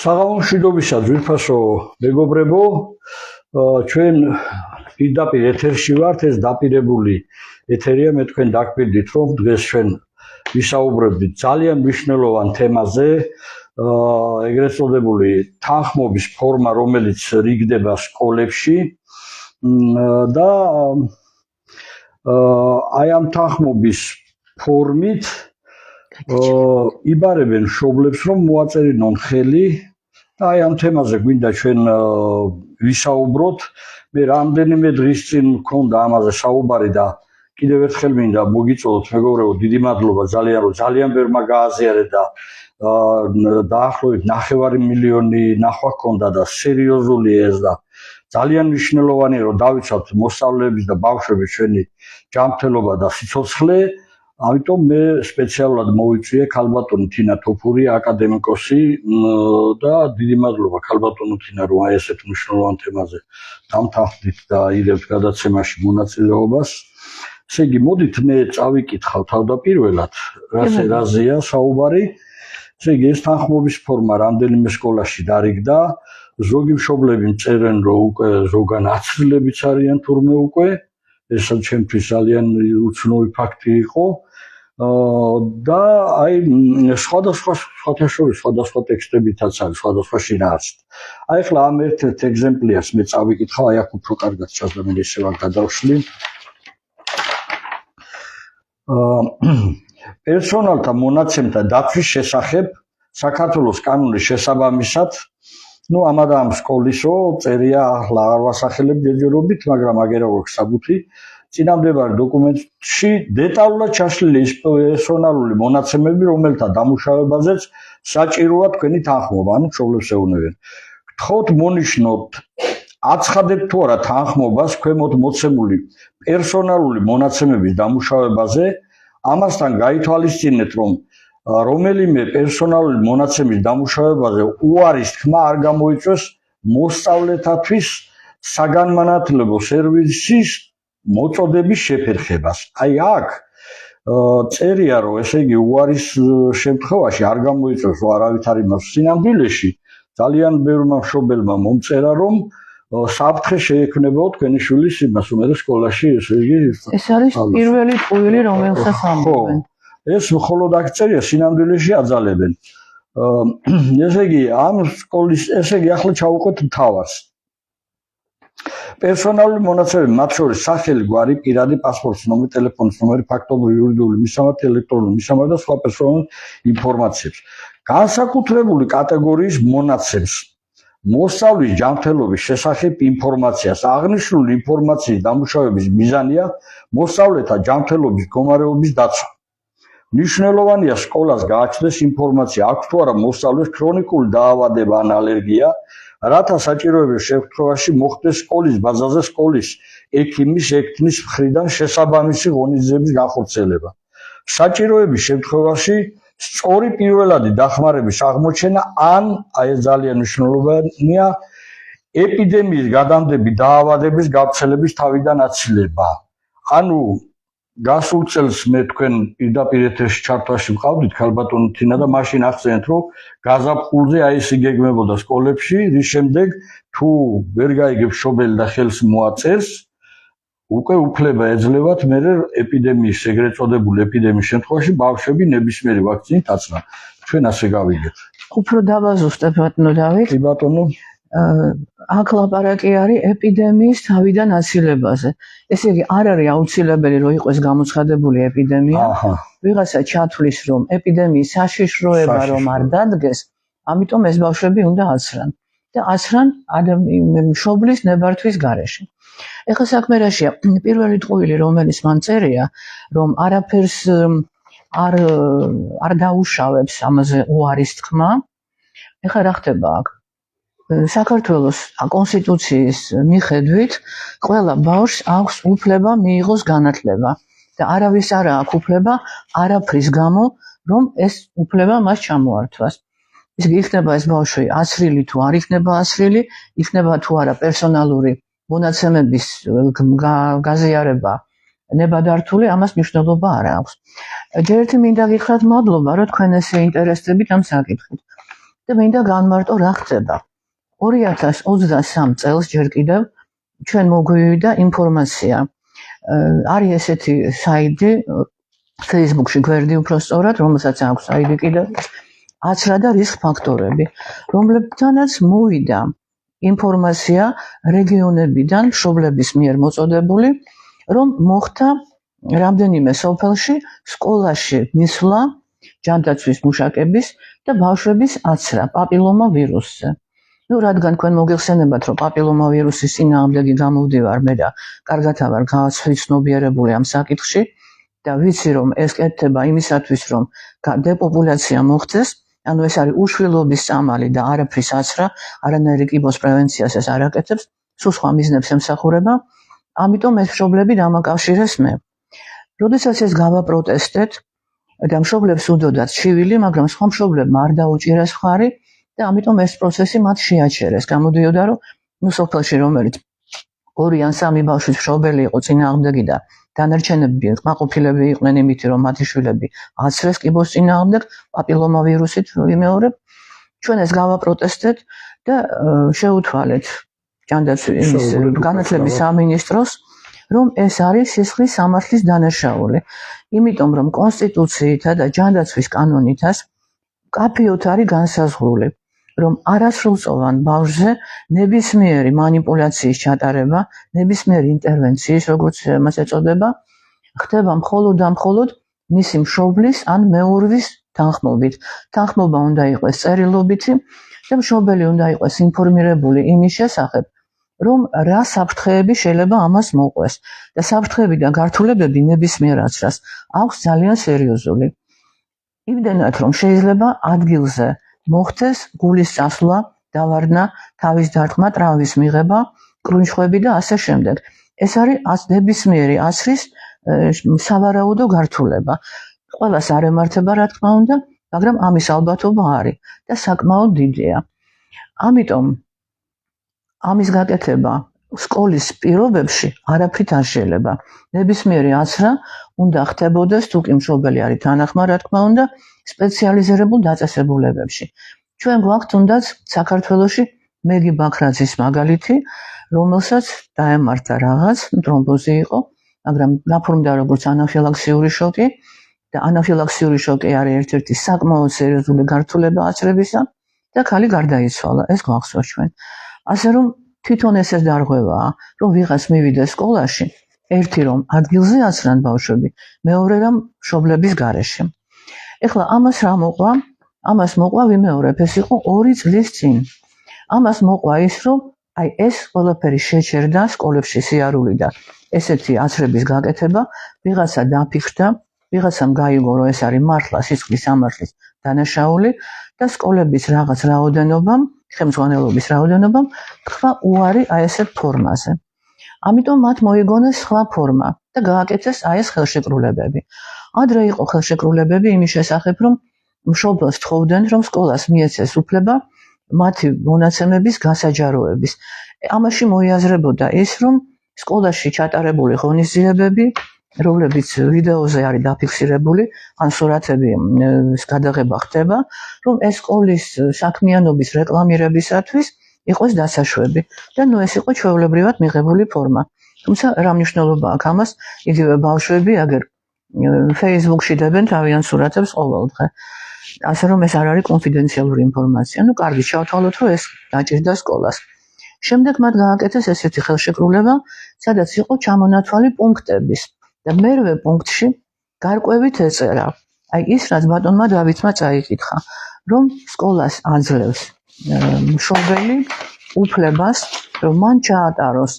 საღამომშვიდობისა ძვირფასო მეგობრებო, ჩვენ პირდაპირ ეთერში ვართ, ეს დაპირებული ეთერია, მე თქვენ დაგკვირდით, რომ დღეს ჩვენ ვისაუბრებთ ძალიან მნიშვნელოვან თემაზე, ეგრეთ წოდებული თანხმობის ფორმა, რომელიც რიგდება სკოლებში და აი ამ თანხმობის ფორმით იბარებენ მშობლებს, რომ მოაწერინონ ხელი და აი ამ თემაზე გვინდა ჩვენ ვისაუბროთ. მე რამდენიმე დღის წინ მქონდა ამაზე საუბარი და კიდევ ერთხელ მინდა მოგიწოდოთ მეგობრებო, დიდი მადლობა ძალიან ბევრმა გააზიარეთ და დაახლოებით 9 მილიონი ნახვა ჰქონდა და სერიოზული ეს და ძალიან მნიშვნელოვანია რომ დავიცავთ მოსწავლეების და ბავშვების ჩვენი ჯანმრთელობა და სიცოცხლე. ამიტომ მე სპეციალურად მოვიწვიე ქალბატონი თინა თოფური, აკადემიკოსი და დიდი მადლობა ქალბატონო თინა, რომ აი ესეთ მნიშვნელოვან თემაზე დამთანხმდით და იღებთ გადაცემაში მონაწილეობას. ესე იგი, მოდით მე წავიკითხავ თავდაპირველად, რაზეა საუბარი. ესე იგი, ეს თანხმობის ფორმა რამდენიმე სკოლაში დარიგდა. ზოგი მშობლები წერენ, რომ უკვე ზოგან აცრილებიც არიან თურმე უკვე. ეს ჩემთვის ძალიან უცნობი ფაქტი იყო და აი სხვადასხვა ტექსტებითაც არის, სხვადასხვა შინაარსით. აი ახლა ამ ერთ-ერთ ეგზემპლიარს მე წავიკითხავ, აი აქ უფრო კარგად ჩანს და მე ესე ვარ გადავშლი. პერსონალთა მონაცემთა დაცვის შესახებ საქართველოს კანონის შესაბამისად ამად ამ სკოლისო წერია ახლა არ ვასახელებ ჯერჯერობით, მაგრამ აგერა გვაქვს საბუთი. წინამდებარე დოკუმენტში დეტალურად ჩაშლილი ის პერსონალური მონაცემები, რომელთა დამუშავებაზეც საჭიროა თქვენი თანხმობა, ანუ მშობლებს ეუბნებიან. გთხოვთ მონიშნოთ, აცხადებთ თუ არა თანხმობას ქვემოთ მოცემული პერსონალური მონაცემების დამუშავებაზე, ამასთან გაითვალისწინეთ, რომ რომელიმე პერსონალური მონაცემის დამუშავებაზე უარის თქმა არ გამოიწვევს მოსწავლეთათვის საგანმანათლებლო სერვისის მოწოდების შეფერხებას. აი აქ წერია, რომ ესე იგი უარის შემთხვევაში არ გამოიწვევს არავითარი მას სინამდვილეში. ძალიან ბევრმა მშობელმა მომწერა, რომ საფრთხე შეექმნებაო თქვენი შვილის იმას, უმეტეს სკოლაში ესე იგი ეს არის პირველი ტყუილი, რომელსაც ამბობენ. ეს მხოლოდ აქ წერია, სინამდვილეში აძალებენ. ესე იგი, ამ სკოლის, ესე იგი, ახლა ჩავუყვეთ მთავარს. პერსონალური მონაცემები, მათ შორის სახელი, გვარი, პირადი პასპორტის ნომერი, ტელეფონის ნომერი, ფაქტობრივი, იურიდიული მისამართი, ელექტრონული მისამართი და სხვა პერსონალური ინფორმაციებს. განსაკუთრებული კატეგორიის მონაცემს, მოსწავლის ჯანმრთელობის შესახებ ინფორმაციას. აღნიშნული ინფორმაციის დამუშავების მიზანია მოსწავლეთა ჯანმრთელობის მდგომარეობის დაცვა. მნიშვნელოვანია სკოლას გააჩნდეს ინფორმაცია, აქვს თუ არა მოსწავლეს ქრონიკული დაავადება ან ალერგია, რათა საჭიროების შემთხვევაში მოხდეს სკოლის ბაზაზე სკოლის ექიმის ექთნის მხრიდან შესაბამისი ღონისძიების განხორციელება. საჭიროების შემთხვევაში სწორი პირველადი დახმარების აღმოჩენა ან აი ეს ძალიან მნიშვნელოვანია ეპიდემიის გადამდები დაავადების გავრცელების თავიდან აცილება. ანუ გასულ წელს მე თქვენ პირდაპირ ეთერში ჩართვაში ვყავდით ქალბატონი თინა და მაშინ ახსენეთ, რომ გაზაფხულზე აი ეს იგეგმებოდა სკოლებში, რის შემდეგ თუ ვერ გაიგებს მშობელი და ხელს მოაწერს, უკვე უფლება ეძლევათ მე ეპიდემიის, ეგრეთ წოდებული ეპიდემიის შემთხვევაში ბავშვები ნებისმიერი ვაქცინით აცნან. ჩვენ ასე გავიგეთ. უფრო დავაზუსტებ ბატონო დავით. კი ბატონო. აქ ლაპარაკი არის ეპიდემიის თავიდან აცილებაზე. ესე იგი, არ არის აუცილებელი, რომ იყოს გამოცხადებული ეპიდემია. ვიღაცა ჩათვლის, რომ ეპიდემიის საშიშროება რომ არ დადგეს, ამიტომ ეს ბავშვები უნდა აცრან. და აცრან მშობლის ნებართვის გარეშე. ეხლა საქმე რაშია? პირველი ტყუილი, რომელიც მან წერია, რომ არაფერს არ დაუშავებს ამაზე უარის თქმა. ეხლა რა ხდება აქ? საქართველოს კონსტიტუციის მიხედვით ყველა ბავშვს აქვს უფლება მიიღოს განათლება და არავის არ აქვს უფლება არაფრის გამო რომ ეს უფლება მას ჩამოართვას. ისე იქნება ეს ბავშვი ასრილი თუ არ იქნება ასრილი, იქნება თუ არა პერსონალური მონაცემების გაზიარება ნებადართული, ამას მნიშვნელობა არ აქვს. ჯერ ერთი მინდა გითხრათ მადლობა, რომ თქვენ ესე ინტერესდებით ამ საკითხით. და მინდა განმარტო რა ხდება. 2023 წელს ჯერ კიდევ ჩვენ მოგვივიდა ინფორმაცია. არის ესეთი საიტი Facebook-ში გვერდი უბრალოდ, რომელსაც აქვს საიტი კიდევ აცრა და რისკ ფაქტორები, რომლებთანაც მოვიდა ინფორმაცია რეგიონებიდან მშობლების მიერ მოწოდებული, რომ მოხდა რამდენიმე სოფელში სკოლაში მისვლა ჯანდაცვის მუშაკების და ბავშვების აცრა პაპილომა ვირუსზე. რადგან თქვენ მოგიხსენებათ, რომ პაპილომა ვირუსის წინააღმდეგი გამოვდივარ მე და კარგათა ვარ გავაცნობიერებული ამ საკითხში და ვიცი, რომ ეს კეთდება იმისათვის, რომ დეპოპულაცია მოხდეს, ანუ ეს არის უშვილობის წამალი და არაფრის აცრა, არანაირი კიბოს პრევენციას ეს არ აკეთებს, სულ სხვა მიზნებს ემსახურება, ამიტომ ეს მშობლები დამაკავშირეს მე. როდესაც ეს გავაპროტესტეთ და მშობლებს უდოდათ ჩივილი, მაგრამ სხვა მშობლებმა არ დაუჭირეს მხარი და ამიტომ ეს პროცესი მათ შეაჩერეს. გამოდიოდა, რომ სოფელში რომელიც 2 ან 3 ბავშვის მშობელი იყო წინააღმდეგი და დანარჩენები კმაყოფილები იყვნენ იმით, რომ მათი შვილები აცრეს კიბოს წინააღმდეგ პაპილომა ვირუსით ვიმეორებ. ჩვენ ეს გავაპროტესტეთ და შეუთვალეთ ჯანდაცვის განათლების სამინისტროს, რომ ეს არის სისხლის სამართლის დანაშაული. იმიტომ რომ კონსტიტუციითა და ჯანდაცვის კანონითაც კაფიოთ არის განსაზღვრული, რომ არასრულწლოვან ბავშვზე ნებისმიერი манипуляციის ჩატარება, ნებისმიერი ინტერვენციის, როგორც მას ეწოდება, ხდება მხოლოდ და მხოლოდ მისი მშობლის ან მეურვის თანხმობით. თანხმობა უნდა იყოს წერილობითი და მშობელი უნდა იყოს ინფორმირებული იმის შესახებ, რომ რა საფრთხეები შეიძლება ამას მოყვეს და საფრთხეები და გართულებები ნებისმიერ აცრას აქვს ძალიან სერიოზული. იმდენად, რომ შეიძლება ადგილზე მოხდეს გულის წასვლა, დავარდნა, თავის დარტყმა, ტრავმის მიღება, კრუნჩხვები და ასე შემდეგ. ეს არის ნებისმიერი აცრის სავარაუდო გართულება. ყველას არ ემართება, რა თქმა უნდა, მაგრამ ამის ალბათობა არის და საკმაოდ დიდია. ამიტომ ამის გაკეთება სკოლის პირობებში არაფრით არ შეიძლება. ნებისმიერი აცრა უნდა ხდებოდეს, თუ კი მშობელი არის თანახმა, რა თქმა უნდა, სპეციალიზირებულ დაწესებულებებში. ჩვენ გვაქვს თუნდაც საქართველოში მეგი ბაქრაძის მაგალითი, რომელსაც დაემართა რაღაც ტრომბოზი იყო, მაგრამ გაფორმდა როგორც ანაფილაქსიური შოკი და ანაფილაქსიური შოკი არის ერთ-ერთი საკმაოდ სერიოზული გართულება აცრებისა და ქალი გარდაიცვალა. ეს გვახსოვს ჩვენ. ასე რომ თვითონ ეს დარღვევაა, რომ ვიღაც მივიდეს სკოლაში, ერთი რომ ადგილზე აცრან ბავშვები, მეორე რომ მშობლების გარეშე. ეხლა ამას რა მოყვა? ამას მოყვა ვიმეორებ, ეს იყო 2 წლის წინ. ამას მოყვა ის, რომ აი ეს ყველაფერი შეჩერდა სკოლებში სიარული და ესეთი აცრების გაკეთება, ვიღაცა დაფიქრდა, ვიღაცამ გაიგო, რომ ეს არის მართლა სისხლის სამართლის დანაშაული და სკოლების რაღაც რაოდენობამ, ხელმძღვანელობის რაოდენობამ თქვა უარი აი ესეთ ფორმაზე. ამიტომ მათ მოიგონეს სხვა ფორმა და გააკეთეს აი ეს ხელშეკრულებები. ადრე იყო ხელშეკრულებები იმის შესახებ, რომ მშობელს თხოვდნენ, რომ სკოლას მიეცეს უფლება მათი მონაცემების გასაჯაროების. ამაში მოიაზრებოდა ის, რომ სკოლაში ჩატარებული ღონისძიებები, რომლებიც ვიდეოზე არის დაფიქსირებული, ან სურათები გადაღება ხდება, რომ ეს სკოლის საქმიანობის რეკლამირებისათვის იყოს დასაშვები და ნუ ეს იყო ჩვეულებრივად მიღებული ფორმა. თუმცა რა მნიშვნელობა აქვს ამას, იგივე ბავშვები აგერ Facebook-ში დებენ თავიანთ სურათებს ყოველდღე. ასე რომ ეს არ არის კონფიდენციალური ინფორმაცია. ნუ კარგი, შევთვალოთ, რომ ეს დაჭირდა სკოლას. შემდეგ მათ გააკეთეს ესეთი ხელშეკრულება, სადაც იყო ჩამონათვალი პუნქტების და მერვე პუნქტში გარკვევით ეწერა. აი ის, რაც ბატონმა დავითმა წაიკითხა, რომ სკოლას აძლევს მშობელი უფლებას, რომ მან ჩაატაროს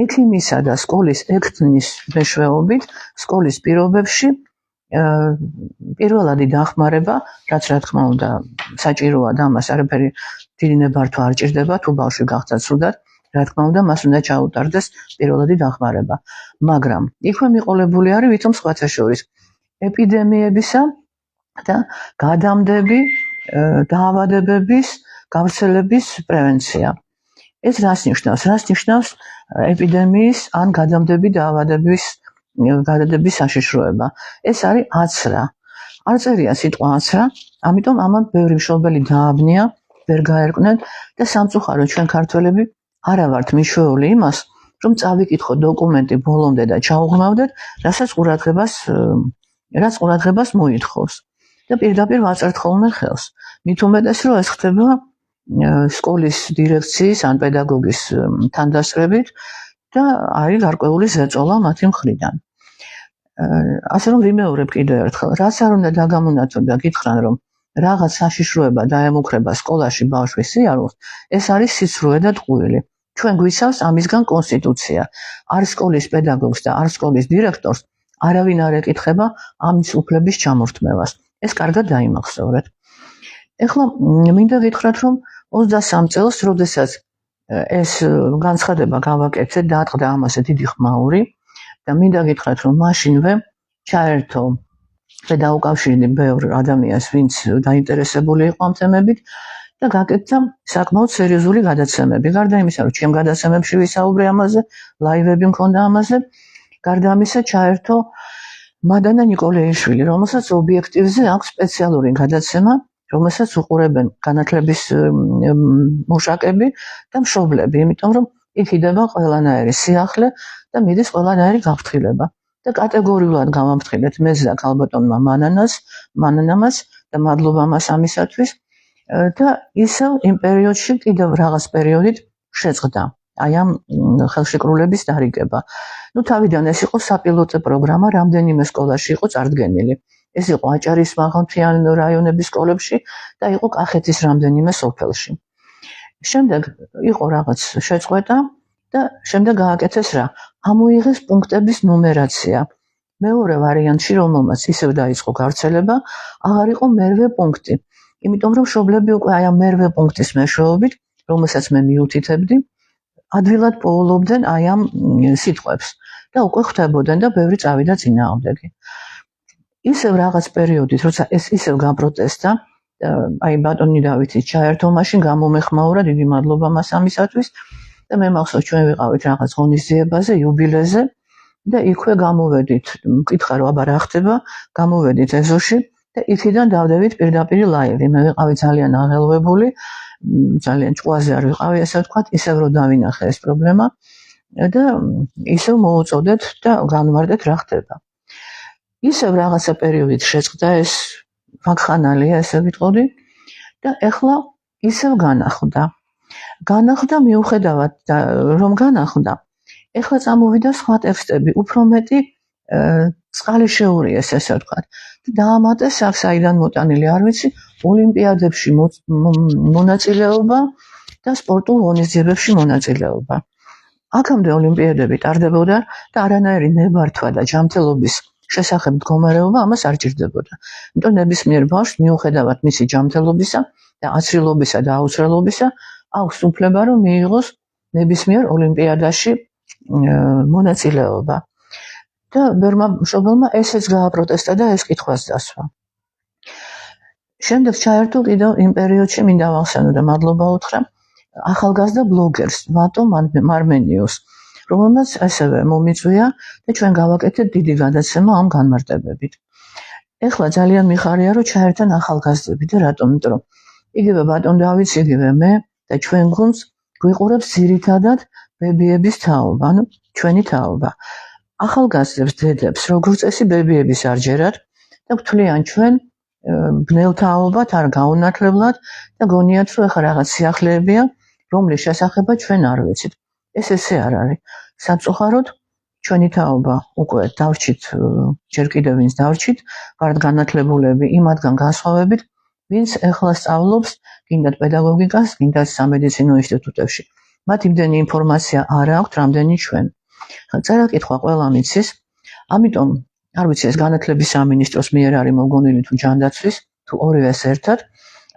ექიმისა და სკოლის ექთნის მეშვეობით სკოლის პირობებში პირველადი დახმარება, რაც რა თქმა უნდა საჭიროა და ამას არაფერი დიდი ნებართვა არ ჭირდება, თუ ბავშვი გახდა ცუდად, რა თქმა უნდა მას უნდა ჩაუტარდეს პირველადი დახმარება. მაგრამ იქვე მიყოლებული არის ვითომ სხვათა შორის ეპიდემიებისა და გადამდები დაავადებების გავრცელების პრევენცია. ეს რას ნიშნავს? რას ნიშნავს ეპიდემიის ან გადამდები დაავადების საშიშროება? ეს არის აცრა. არ წერია სიტყვა აცრა, ამიტომ ამან ბევრი მშობელი დააბნია, ვერ გაერკვნენ და სამწუხაროდ ჩვენ ქართველები არა ვართ მიშვეული იმას, რომ წავიკითხოთ დოკუმენტი ბოლომდე და ჩაუღრმავდეთ, რაც ყურადღებას მოითხოვს. და პირდაპირ ვაწერთ ხოლმე ხელს. მით უმეტეს, რომ ეს ხდება სკოლის დირექციის ან პედაგოგის თანდასწრებით და არის გარკვეული ზეწოლა მათი მხრიდან. ასე რომ ვიმეორებ კიდევ ერთხელ, რაც არ უნდა დაგამონათოთ და გითხრან, რომ რაღაც საშიშროება დაემუქრება სკოლაში ბავშვის სიარულს, ეს არის სიცრუე და ტყუილი. ჩვენ გვიცავს ამისგან კონსტიტუცია. არ სკოლის პედაგოგს და არ სკოლის დირექტორს არავინ არ ეკითხება ამის უფლების ჩამორთმევას. ეს კარგად დაიმახსოვრეთ. ეხლა მინდა გითხრათ, რომ 23 წელს, როდესაც ეს განცხადება გავაკეთეთ, დაატყდა ამაზე დიდი ხმაური და მინდა გითხრათ, რომ მაშინვე ჩაერთო და დაუკავშირდი ბევრ ადამიანს, ვინც დაინტერესებული იყო ამ თემებით და გაკეთდა საკმაოდ სერიოზული გადაცემები. გარდა იმისა, რომ ჩემ გადაცემებში ვისაუბრე ამაზე, ლაივები მქონდა ამაზე, გარდა ამისა ჩაერთო მადანა ნიკოლეიშვილი, რომელსაც ობიექტივზე აქვს სპეციალური გადაცემა, რომელსაც უყურებენ განათლების მუშაკები და მშობლები, იმიტომ რომ იქ იდება ყველანაირი სიახლე და მიდის ყველანაირი გაფრთხილება. და კატეგორიულად გავამფრთხილეთ მეც და ქალბატონმა მანანამაც და მადლობა მას ამისათვის და ისევ იმ პერიოდში კიდევ რაღაც პერიოდით შეწყდა აი ამ ხელშეკრულების დარიგება. თავიდან ეს იყო საპილოტო პროგრამა, რამდენიმე სკოლაში იყო წარდგენილი. ეს იყო აჭარის მაღალმთიან რაიონების სკოლებში და იყო კახეთის რამდენიმე სოფელში. შემდეგ იყო რაღაც შეწყვეტა და შემდეგ გააკეთეს რა? ამოიღეს პუნქტების ნუმერაცია. მეორე ვარიანტში, რომელმაც ისევ დაიწყო გავრცელება, აღარ იყო მერვე პუნქტი. იმიტომ რომ მშობლები უკვე აი ამ მერვე პუნქტის მეშვეობით, რომელსაც მე მიუთითებდი, ადვილად პოულობდნენ აი ამ სიტყვებს და უკვე ხვდებოდნენ და ბევრი წავიდა წინააღმდეგი. ისევ რაღაც პერიოდით, როცა ეს ისევ გაპროტესტა, აი ბატონი დავითი ჩაერთო მაშინ, გამომეხმაურა, დიდი მადლობა მას ამისათვის და მე მახსოვს ჩვენ ვიყავით რაღაც ღონისძიებაზე, იუბილეზე და იქვე გამოვედით, მკითხა რომ აბა რა ხდება, გამოვედით ეზოში და იქიდან დავდებით პირდაპირ ლაივი. მე ვიყავი ძალიან აღელვებული, ძალიან ჭყვაზე არ ვიყავი, ასე ვთქვათ, ისევ რომ დავინახე ეს პრობლემა და ისევ მოუწოდეთ და განვარდეთ რა ხდება. ისევ რაღაცა პერიოდით შეწყდა ეს ვაკხანალია, ესე ვიტყოდი და ეხლა ისევ განახლდა მიუხედავად რომ განახლდა. ეხლა წამოვიდა სხვა ტექსტები, უფრო მეტი წყალიშეურიეს, ესე ვთქვათ. და დაამატეს აქ საიდან მოტანილი არ ვიცი, ოლიმპიადებში მონაწილეობა და სპორტულ ღონისძიებებში მონაწილეობა. აქამდე ოლიმპიადები ტარდებოდა და არანაირი ნებართვა და ჯანმრთელობის შესახებ მდგომარეობა ამას არ ჭირდებოდა. იმიტომ ნებისმიერ ბავშვს მიუხედავად მისი ჯანმრთელობისა და აცრილობისა და აუცრელობისა აქვს უფლება რომ მიიღოს ნებისმიერ ოლიმპიადაში მონაწილეობა. და ბევრმა მშობელმა ესეც გააპროტესტა და ეს კითხვას დასვა. შემდეგ ჩაერთო კიდევ იმ პერიოდში მინდა ვახსენო და მადლობა უთხრა ახალგაზრდა ბლოგერს ვატო მარმენიოს, რომელმაც ასევე მომიწვია და ჩვენ გავაკეთეთ დიდი გადაცემა ამ განმარტებებით. ეხლა ძალიან მიხარია რომ ჩაერთან ახალგაზრდები და რატომ? იმიტომ რომ იგივე ბატონ დავითს, იგივე მე და ჩვენ გუნდს გვიყურებს ძირითადად ბებიების თაობა, ანუ ჩვენი თაობა. ახალგაზრდებს დედებს როგორც წესი ბებიების არ ჯერათ და გვთვლიან ჩვენ ბნელთაობათ არ გაუნათლებლად და გონიათ რომ ეხლა რაღაც სიახლეებია, რომლის შესახებაც ჩვენ არ ვიცით. ეს ესე არ არის. სამწუხაროდ ჩვენი თაობა უკვე დავრჩით, ჯერ კიდევ ვინც დავრჩით, ვართ განათლებულები იმათგან განსხვავებით, ვინც ეხლა სწავლობს გინდათ პედაგოგიკას, გინდათ სამედიცინო ინსტიტუტებში. მათ იმდენი ინფორმაცია არ აქვთ, რამდენი ჩვენ. წერა-კითხვა ყველამ იცის, ამიტომ არ ვიცი ეს განათლების სამინისტროს მიერ არის მოგონილი თუ ჯანდაცვის, თუ ორივეს ერთად,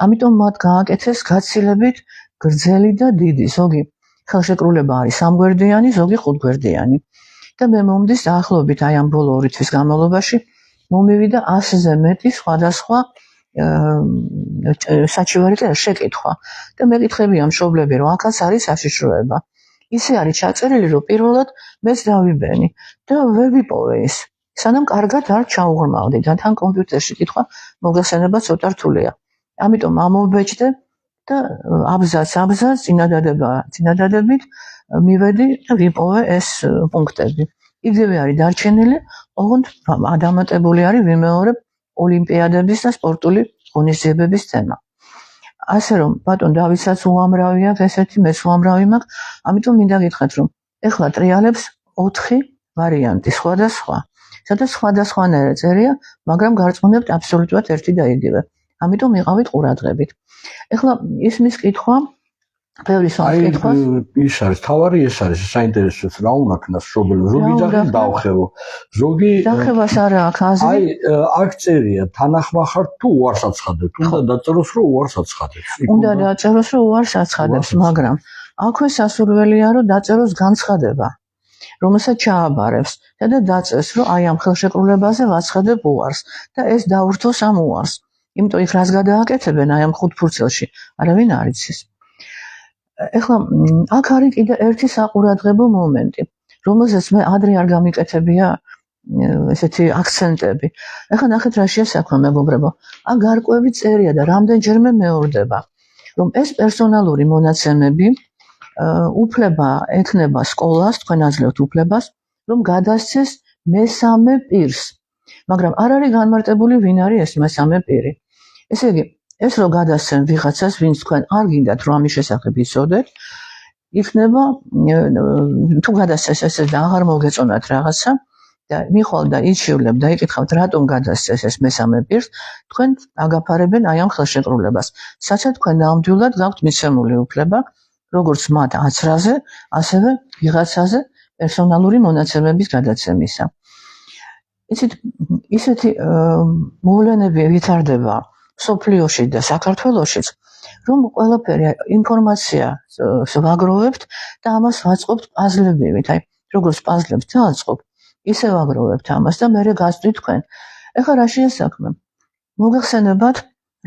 ამიტომ მათ გააკეთეს გაცილებით გრძელი და დიდი, ზოგი ხელშეკრულება არის სამგვერდიანი, ზოგი ხუთგვერდიანი. და მე მომდის დაახლოებით აი ამ ბოლო 2 თვის განმავლობაში მომივიდა 100-ზე მეტი სხვადასხვა საჩივარი და შეკითხვა და მეკითხები ამ მშობლები რომ აქაც არის საშიშროება. ისე არის ჩაწერილი რომ პირველად მეც დავიბენი და ვერ ვიპოვე ის. სანამ კარგად არ ჩაუღრმავდი და თან კომპიუტერში კითხვა მოგეხსენება ცოტა რთულია. ამიტომ ამობეჭდე და აბზაც წინადადებით მივედი და ვიპოვე ეს პუნქტები. იგივე არის დარჩენილი, ოღონდ დამატებული არის ვიმეორებ ოლიმპიადების და სპორტული ღონისძიებების თემა. ასე რომ ბატონ დავითსაც უამრავი აქვს ესეთი, მეც უამრავი მაქვს, ამიტომ მინდა გითხრათ რომ ეხლა ტრიალებს 4 ვარიანტი სხვადასხვა. სადაც სხვადასხვანაირად წერია, მაგრამ გარწმუნებთ აბსოლუტურად ერთი და იგივე. ამიტომ იყავით ყურადღებით. ეხლა ისმის კითხვა ბევრი საკითხვა ის არის თავარი ეს არის საინტერესოა რა უნდა ქნას მშობელი ზოგი ძაღლი დავხევო ზოგი დახევას არა აქ აზრი აი აქ წერია თანახმახარ თუ უარს აცხადებს უნდა დაწეროს რომ უარს აცხადებს უნდა დაწეროს რომ უარს აცხადებს მაგრამ აქვე სასურველია რომ დაწეროს განცხადება რომელსაც ჩააბარებს და დაწერს რომ აი ამ ხელშეკრულებაზე ვაცხადებ უარს და ეს დაურთოს ამ უარს იმიტომ იქ რას გადააკეთებენ აი ამ 5 ფურცელში არავინ არ იცის ეხლა აქ არის კიდე ერთი საყურადღებო მომენტი, რომელზეც მე ადრე არ გამიკეთებია ესეთი აქცენტები. ეხლა ნახეთ რა შეასაქმე მეგობრებო. აქ გარკვევი წერია და რამდენჯერმე მეორდება, რომ ეს პერსონალური მონაცემები უფლება ექნება სკოლას, თქვენ აძლევთ უფლებას, რომ გადასცეს მესამე პირს. მაგრამ არ არის განმარტებული ვინ არის ეს მესამე პირი. ესე იგი ეს რო გადასცენ ვიღაცას, ვინც თქვენ არ გინდათ რომ ამის შესახებ იცოდეთ, იქნება თუ გადასცეს ესე და აღარ მოგეწონათ რაღაცა და მიხვალ და იჩივლებ და იკითხავთ რატომ გადასცეს ეს მესამე პირს, თქვენ აგაფარებენ აი ამ ხელშეკრულებას. საცა თქვენ ნამდვილად გაქვთ მიცემული უფლება, როგორც მათ აცრაზე, ასევე ვიღაცაზე პერსონალური მონაცემების გადაცემისა. ისეთი მოვლენები ვითარდება სოფლიოში და საქართველოშიც, რომ ყველაფერი ინფორმაცია ვაგროვებთ და ამას ვაწყობთ პაზლებივით. აი, როგორც პაზლებს დავაწყობ, ისე ვაგროვებთ ამას და მერე გასწვით თქვენ. ეხლა რა შეასაქმე? მოგეხსენებათ,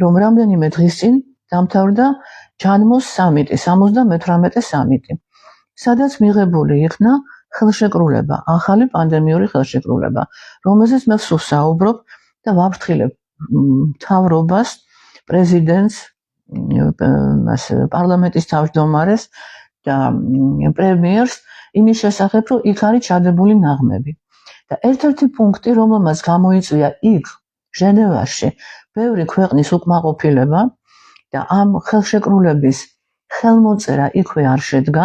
რომ რამდენიმე დღის წინ დამთავრდა ჯანმოს სამიტი, 78 სამიტი, სადაც მიღებული იქნა ხელშეკრულება, ახალი პანდემიური ხელშეკრულება, რომელზეც მე სულ საუბრობ და ვაფრთხილებ მთავრობას, პრეზიდენტს, პარლამენტის თავმჯდომარეს და პრემიერს იმის შესახებ, რომ იქ არის ჩადებული ნაღმები. და ერთ-ერთი პუნქტი, რომელმაც გამოიწვია იქ, ჟენევაში, ბევრი ქვეყნის უკმაყოფილება და ამ ხელშეკრულების ხელმოწერა იქვე არ შედგა,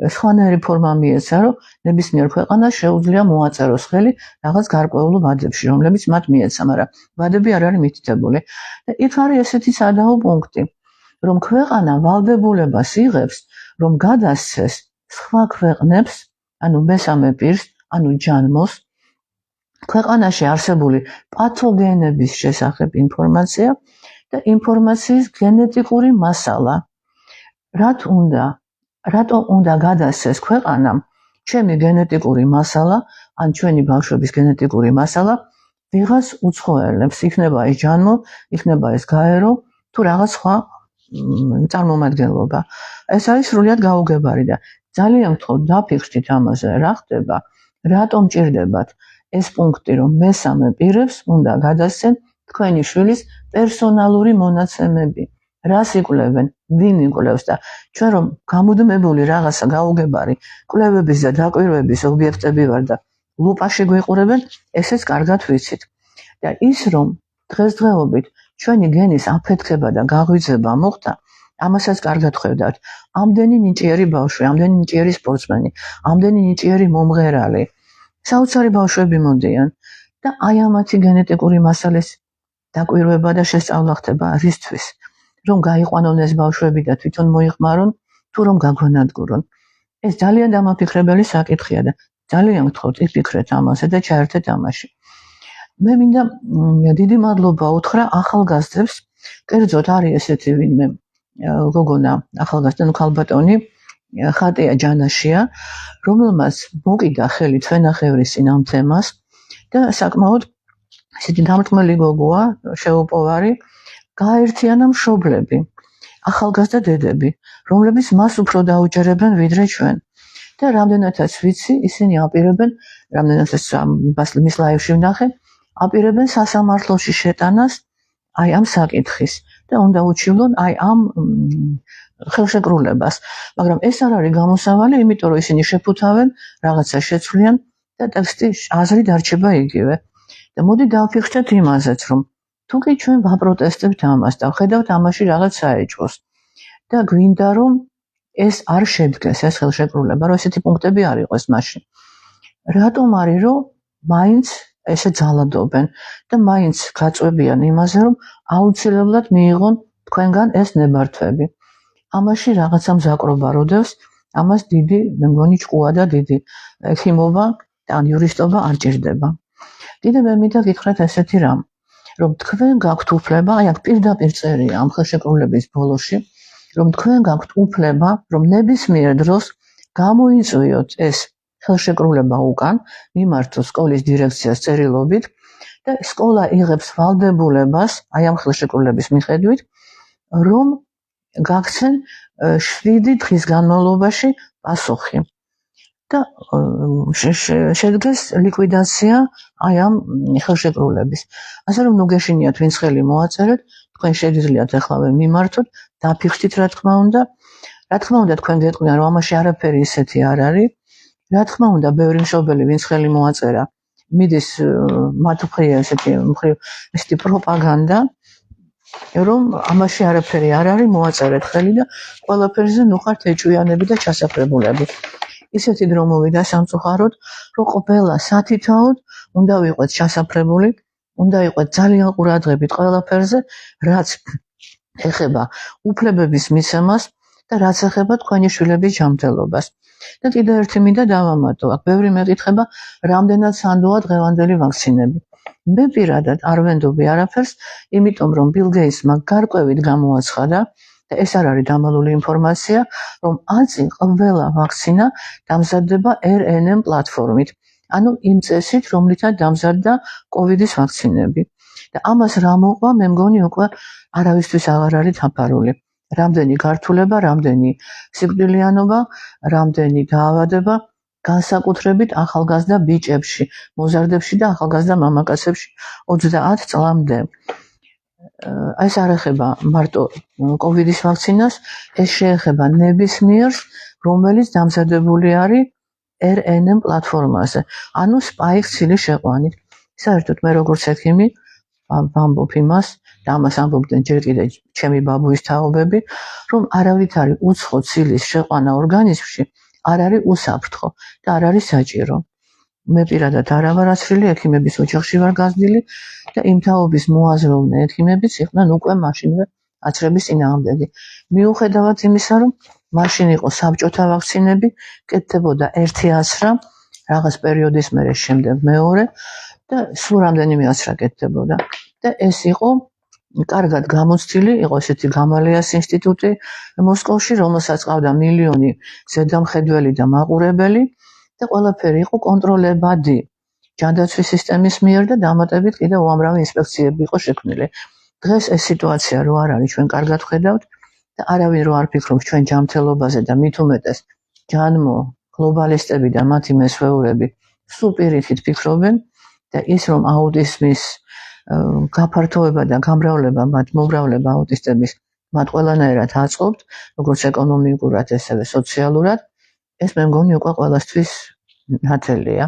სხვანაირი ფორმა მიეცა, რომ ნებისმიერ ქვეყანას შეუძლია მოაწეროს ხელი რაღაც გარკვეულ ვადებში, რომლებიც მათ მიეცა, მაგრამ ვადები არ არის მითითებული. და იქ არის ესეთი სადაო პუნქტი, რომ ქვეყანა ვალდებულებას იღებს, რომ გადასცეს სხვა ქვეყნებს, ანუ მესამე პირს, ანუ ჯანმოს, ქვეყანაში არსებული პათოგენების შესახებ ინფორმაცია და ინფორმაციის გენეტიკური მასალა. რატომ უნდა გადასცეს ქვეყანამ ჩემი გენეტიკური მასალა, ან ჩვენი ბავშვების გენეტიკური მასალა ვიღაც უცხოელებს, იქნება ეს ჯანმო, იქნება ეს გაერო, თუ რაღაც სხვა წარმომადგენლობა. ეს არის სრულიად გაუგებარი და ძალიან გთხოვთ დაფიქრდით ამაზე, რა ხდება, რატომ ჭირდებათ ეს პუნქტი, რომ მესამე პირებს უნდა გადასცენ თქვენი შვილის პერსონალური მონაცემები. რას იკვლევენ, ვინ იკვლევს და ჩვენ რომ გამუდმებული რაღაცა გაუგებარი კვლევების და დაკვირვების ობიექტები ვარ და ლუპაში გვიყურებენ, ესეც კარგად ვიცით. და ის რომ დღესდღეობით ჩვენი გენის აფეთქება და გაღვიძება მოხდა, ამასაც კარგად ხვდებით. ამდენი ნიჭიერი ბავშვი, ამდენი ნიჭიერი სპორტსმენი, ამდენი ნიჭიერი მომღერალი, საოცარი ბავშვები მოდიან და აი ამათი გენეტიკური მასალის დაკვირვება და შესწავლა ხდება რისთვის? რომ გაიყვანონ ეს ბავშვები და თვითონ მოიხმარონ, თუ რომ გაგვანადგურონ. ეს ძალიან დამაფიქრებელი საკითხია და ძალიან გთხოვთ იფიქრეთ ამაზე და ჩაერთეთ ამაში. მე მინდა დიდი მადლობა უთხრა ახალგაზრდებს, კერძოდ არის ესეთი ვინმე გოგონა ახალგაზრდა, ქალბატონი ხატია ჯანაშია, რომელმაც მოკიდა ხელი თვენახევრის წინ ამ თემას და საკმაოდ ესეთი დამრტმელი გოგოა, შეუპოვარი, გააერთიანა მშობლები, ახალგაზრდა დედები, რომლებიც მას უფრო დაუჯერებენ ვიდრე ჩვენ. და რამდენადაც ვიცი, ისინი აპირებენ, რამდენადაც მის ლაივში ვნახე, აპირებენ სასამართლოში შეტანას აი ამ საკითხის და უნდა უჩივლონ აი ამ ხელშეკრულებას. მაგრამ ეს არ არის გამოსავალი, იმიტომ რომ ისინი შეფუთავენ, რაღაცა შეცვლიან და ტექსტი აზრი დარჩება იგივე. და მოდი დავფიქრდეთ იმაზეც, რომ თუ კი ჩვენ ვაპროტესტებთ ამას და ვხედავთ ამაში რაღაც საეჭვოს და გვინდა რომ ეს არ შედგეს ეს ხელშეკრულება, რომ ესეთი პუნქტები არ იყოს მაშინ. რატომ არის რომ მაინც ესე ძალადობენ და მაინც გაწვევიან იმაზე, რომ აუცილებლად მიიღონ თქვენგან ეს ნებართვები. ამაში რაღაცა მზაკრობა როდევს, ამას დიდი, მე მგონი, ჭკუა და დიდი ექიმობა ან იურისტობა არ ჭირდება. კიდევ მე მინდა გითხრათ ესეთი რამ, რომ თქვენ გაქვთ უფლება, აი აქ პირდაპირ წერია ამ ხელშეკრულების ბოლოში, რომ თქვენ გაქვთ უფლება, რომ ნებისმიერ დროს გამოიწვიოთ ეს ხელშეკრულება უკან, მიმართოთ სკოლის დირექციას წერილობით და სკოლა იღებს ვალდებულებას, აი ამ ხელშეკრულების მიხედვით, რომ გაქცენ 7 დღის განმავლობაში პასუხი. და შედგეს ლიკვიდაცია აი ამ ხელშეკრულების. ასე რომ ნუ გეშინიათ ვინც ხელი მოაწერეთ, თქვენ შეგიძლიათ ახლავე მიმართოთ, დაფიქრდით რა თქმა უნდა. რა თქმა უნდა თქვენ გეტყვიან რომ ამაში არაფერი ისეთი არ არის. რა თქმა უნდა ბევრი მშობელი ვინც ხელი მოაწერა, მიდის მათ მხრივ ესეთი პროპაგანდა, რომ ამაში არაფერი არ არის, მოაწერეთ ხელი და ყველაფერზე ნუ ხართ ეჭვიანები და ჩასაფრებულები. ისეთი დრო მოვიდა სამწუხაროდ, რომ ყველა სათითაოდ უნდა ვიყოთ ჩასაფრებული, უნდა იყოთ ძალიან ყურადღებით ყველაფერზე, რაც ეხება უფლებების მიცემას და რაც ეხება თქვენი შვილების ჯანმრთელობას. და კიდევ ერთი მინდა დავამატო, აქ ბევრი მეკითხება, რამდენად სანდოა დღევანდელი ვაქცინები. მე პირადად არ ვენდობი არაფერს, იმიტომ რომ ბილ გეიტსმა გარკვევით გამოაცხადა და ეს არ არის დამალული ინფორმაცია, რომ აწი ყველა ვაქცინა დამზადდება RNM პლატფორმით, ანუ იმ წესით, რომლითაც დამზადდა COVID-ის ვაქცინები. და ამას რა მოყვა, მე მგონი უკვე არავისთვის აღარ არის თაფარული. რამდენი გართულება, რამდენი სიკვდილიანობა, რამდენი დაავადება, განსაკუთრებით ახალგაზრდა ბიჭებში, მოზარდებში და ახალგაზრდა მამაკაცებში 30 წლამდე. ეს არ ეხება მარტო COVID-ის ვაქცინას, ეს შეეხება ნებისმიერს, რომელიც დამზადებული არის RNM პლატფორმაზე, ანუ spike ცილის შეყვანით. საერთოდ მე როგორც ექიმი ვამბობ იმას და ამას ამბობდნენ ჯერ კიდევ ჩემი ბაბუის თაობები, რომ არავითარი უცხო ცილის შეყვანა ორგანიზმში არ არის უსაფრთხო და არ არის საჭირო. მე პირადად არა ვარ ასრილი, ექიმების ოჯახში ვარ გაზრდილი და იმ თაობის მოაზროვნე ექიმებიც იყვნენ უკვე მაშინვე აცრების წინააღმდეგი. მიუხედავად იმისა, რომ მაშინ იყო საბჭოთა ვაქცინები, კეთდებოდა ერთი აცრა, რაღაც პერიოდის მერე შემდეგ მეორე და სულ რამდენიმე აცრა კეთდებოდა. და ეს იყო კარგად გამოცდილი, იყო ესეთი გამალიას ინსტიტუტი მოსკოვში, რომელსაც ყავდა მილიონი ზედამხედველი და მაყურებელი და ყველაფერი იყო კონტროლებადი ჯანდაცვის სისტემის მიერ და დამატებით კიდევ უამრავი ინსპექციები იყო შექმნილი. დღეს ეს სიტუაცია რო არ არის, ჩვენ კარგად ხედავთ და არავინ რო არ ფიქრობს ჩვენ ჯანმრთელობაზე და მით უმეტეს ჯანმო გლობალისტები და მათი მესვეურები სულ პირიქით ფიქრობენ და ის რომ აუტიზმის გაფართოება და გამრავლება, მათ მომრავლება აუტისტების მათ ყველანაირად აწყობთ, როგორც ეკონომიკურად, ესევე სოციალურად, ეს მე მგონი უკვე ყველასთვის ნათელია.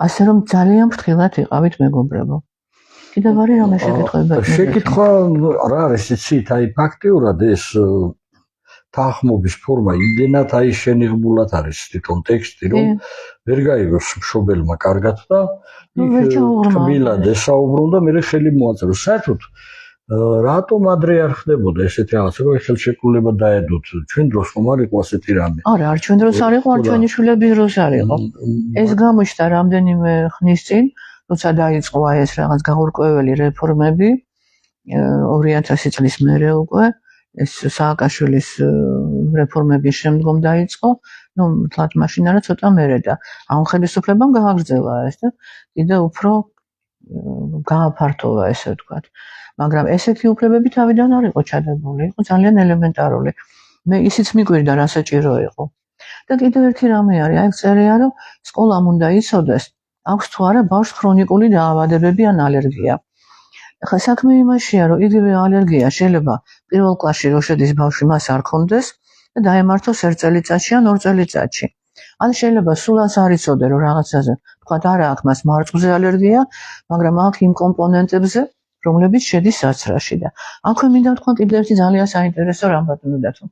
ასე რომ ძალიან ფრთხილად იყავით მეგობრებო. კიდევ არის რამე შეკითხვები? შეკითხვა რა არის, იცით, აი ფაქტიურად ეს თანხმობის ფორმა იმდენად აი შენიღბულად არის თვითონ ტექსტი, რომ ვერ გაიგოს მშობელმა კარგად და თბილად ესაუბრონ და მე ხელი მოაწერო. საერთოდ რატომ ადრე არ ხდებოდა ესეთი რაღაც, რომ ხელშეკრულება დაედოთ? ჩვენ დროს ხომ არ იყო ასეთი რამე? არა, არ ჩვენ დროს არ იყო, არ ჩვენი შვილების დროს არ იყო. ეს გამოჩნდა რამდენიმე ხნის წინ, როცა დაიწყო ეს რაღაც გაურკვეველი რეფორმები 2000 წლის მერე უკვე ეს სააკაშვილის რეფორმების შემდგომ დაიწყო, ну, თლათ მაშინ არა, ცოტა მერე და ამ ხელისუფლებამ გააგრძელა ეს და კიდევ უფრო გააფართოვა ესე ვთქვათ. მაგრამ ესეთი უფლებები თავიდან არ იყო ჩადებული, იყო ძალიან ელემენტარული. მე ისიც მიგვირდა რა საჭირო იყო. და კიდევ ერთი რამე არის, აი წერია რომ სკოლამ უნდა იცოდეს, აქვს თუ არა ბავშვს ქრონიკული დაავადებები ან ალერგია. ახლა საქმე იმაშია, რომ იგივე ალერგია შეიძლება პირველ კლასში რო შედის ბავშვი მას არ ქონდეს და დაემართოს 1 წელიწადში ან 2 წელიწადში. ან შეიძლება სულაც არ იცოდე რომ რაღაცაზე, თქვათ არა აქვს მას მარწყვზე ალერგია, მაგრამ აქვს იმ კომპონენტებზე, რომლებიც შედის საცრაში და აქვე მინდა ვთქვა კიდევ ერთი ძალიან საინტერესო რამბატონო დათო.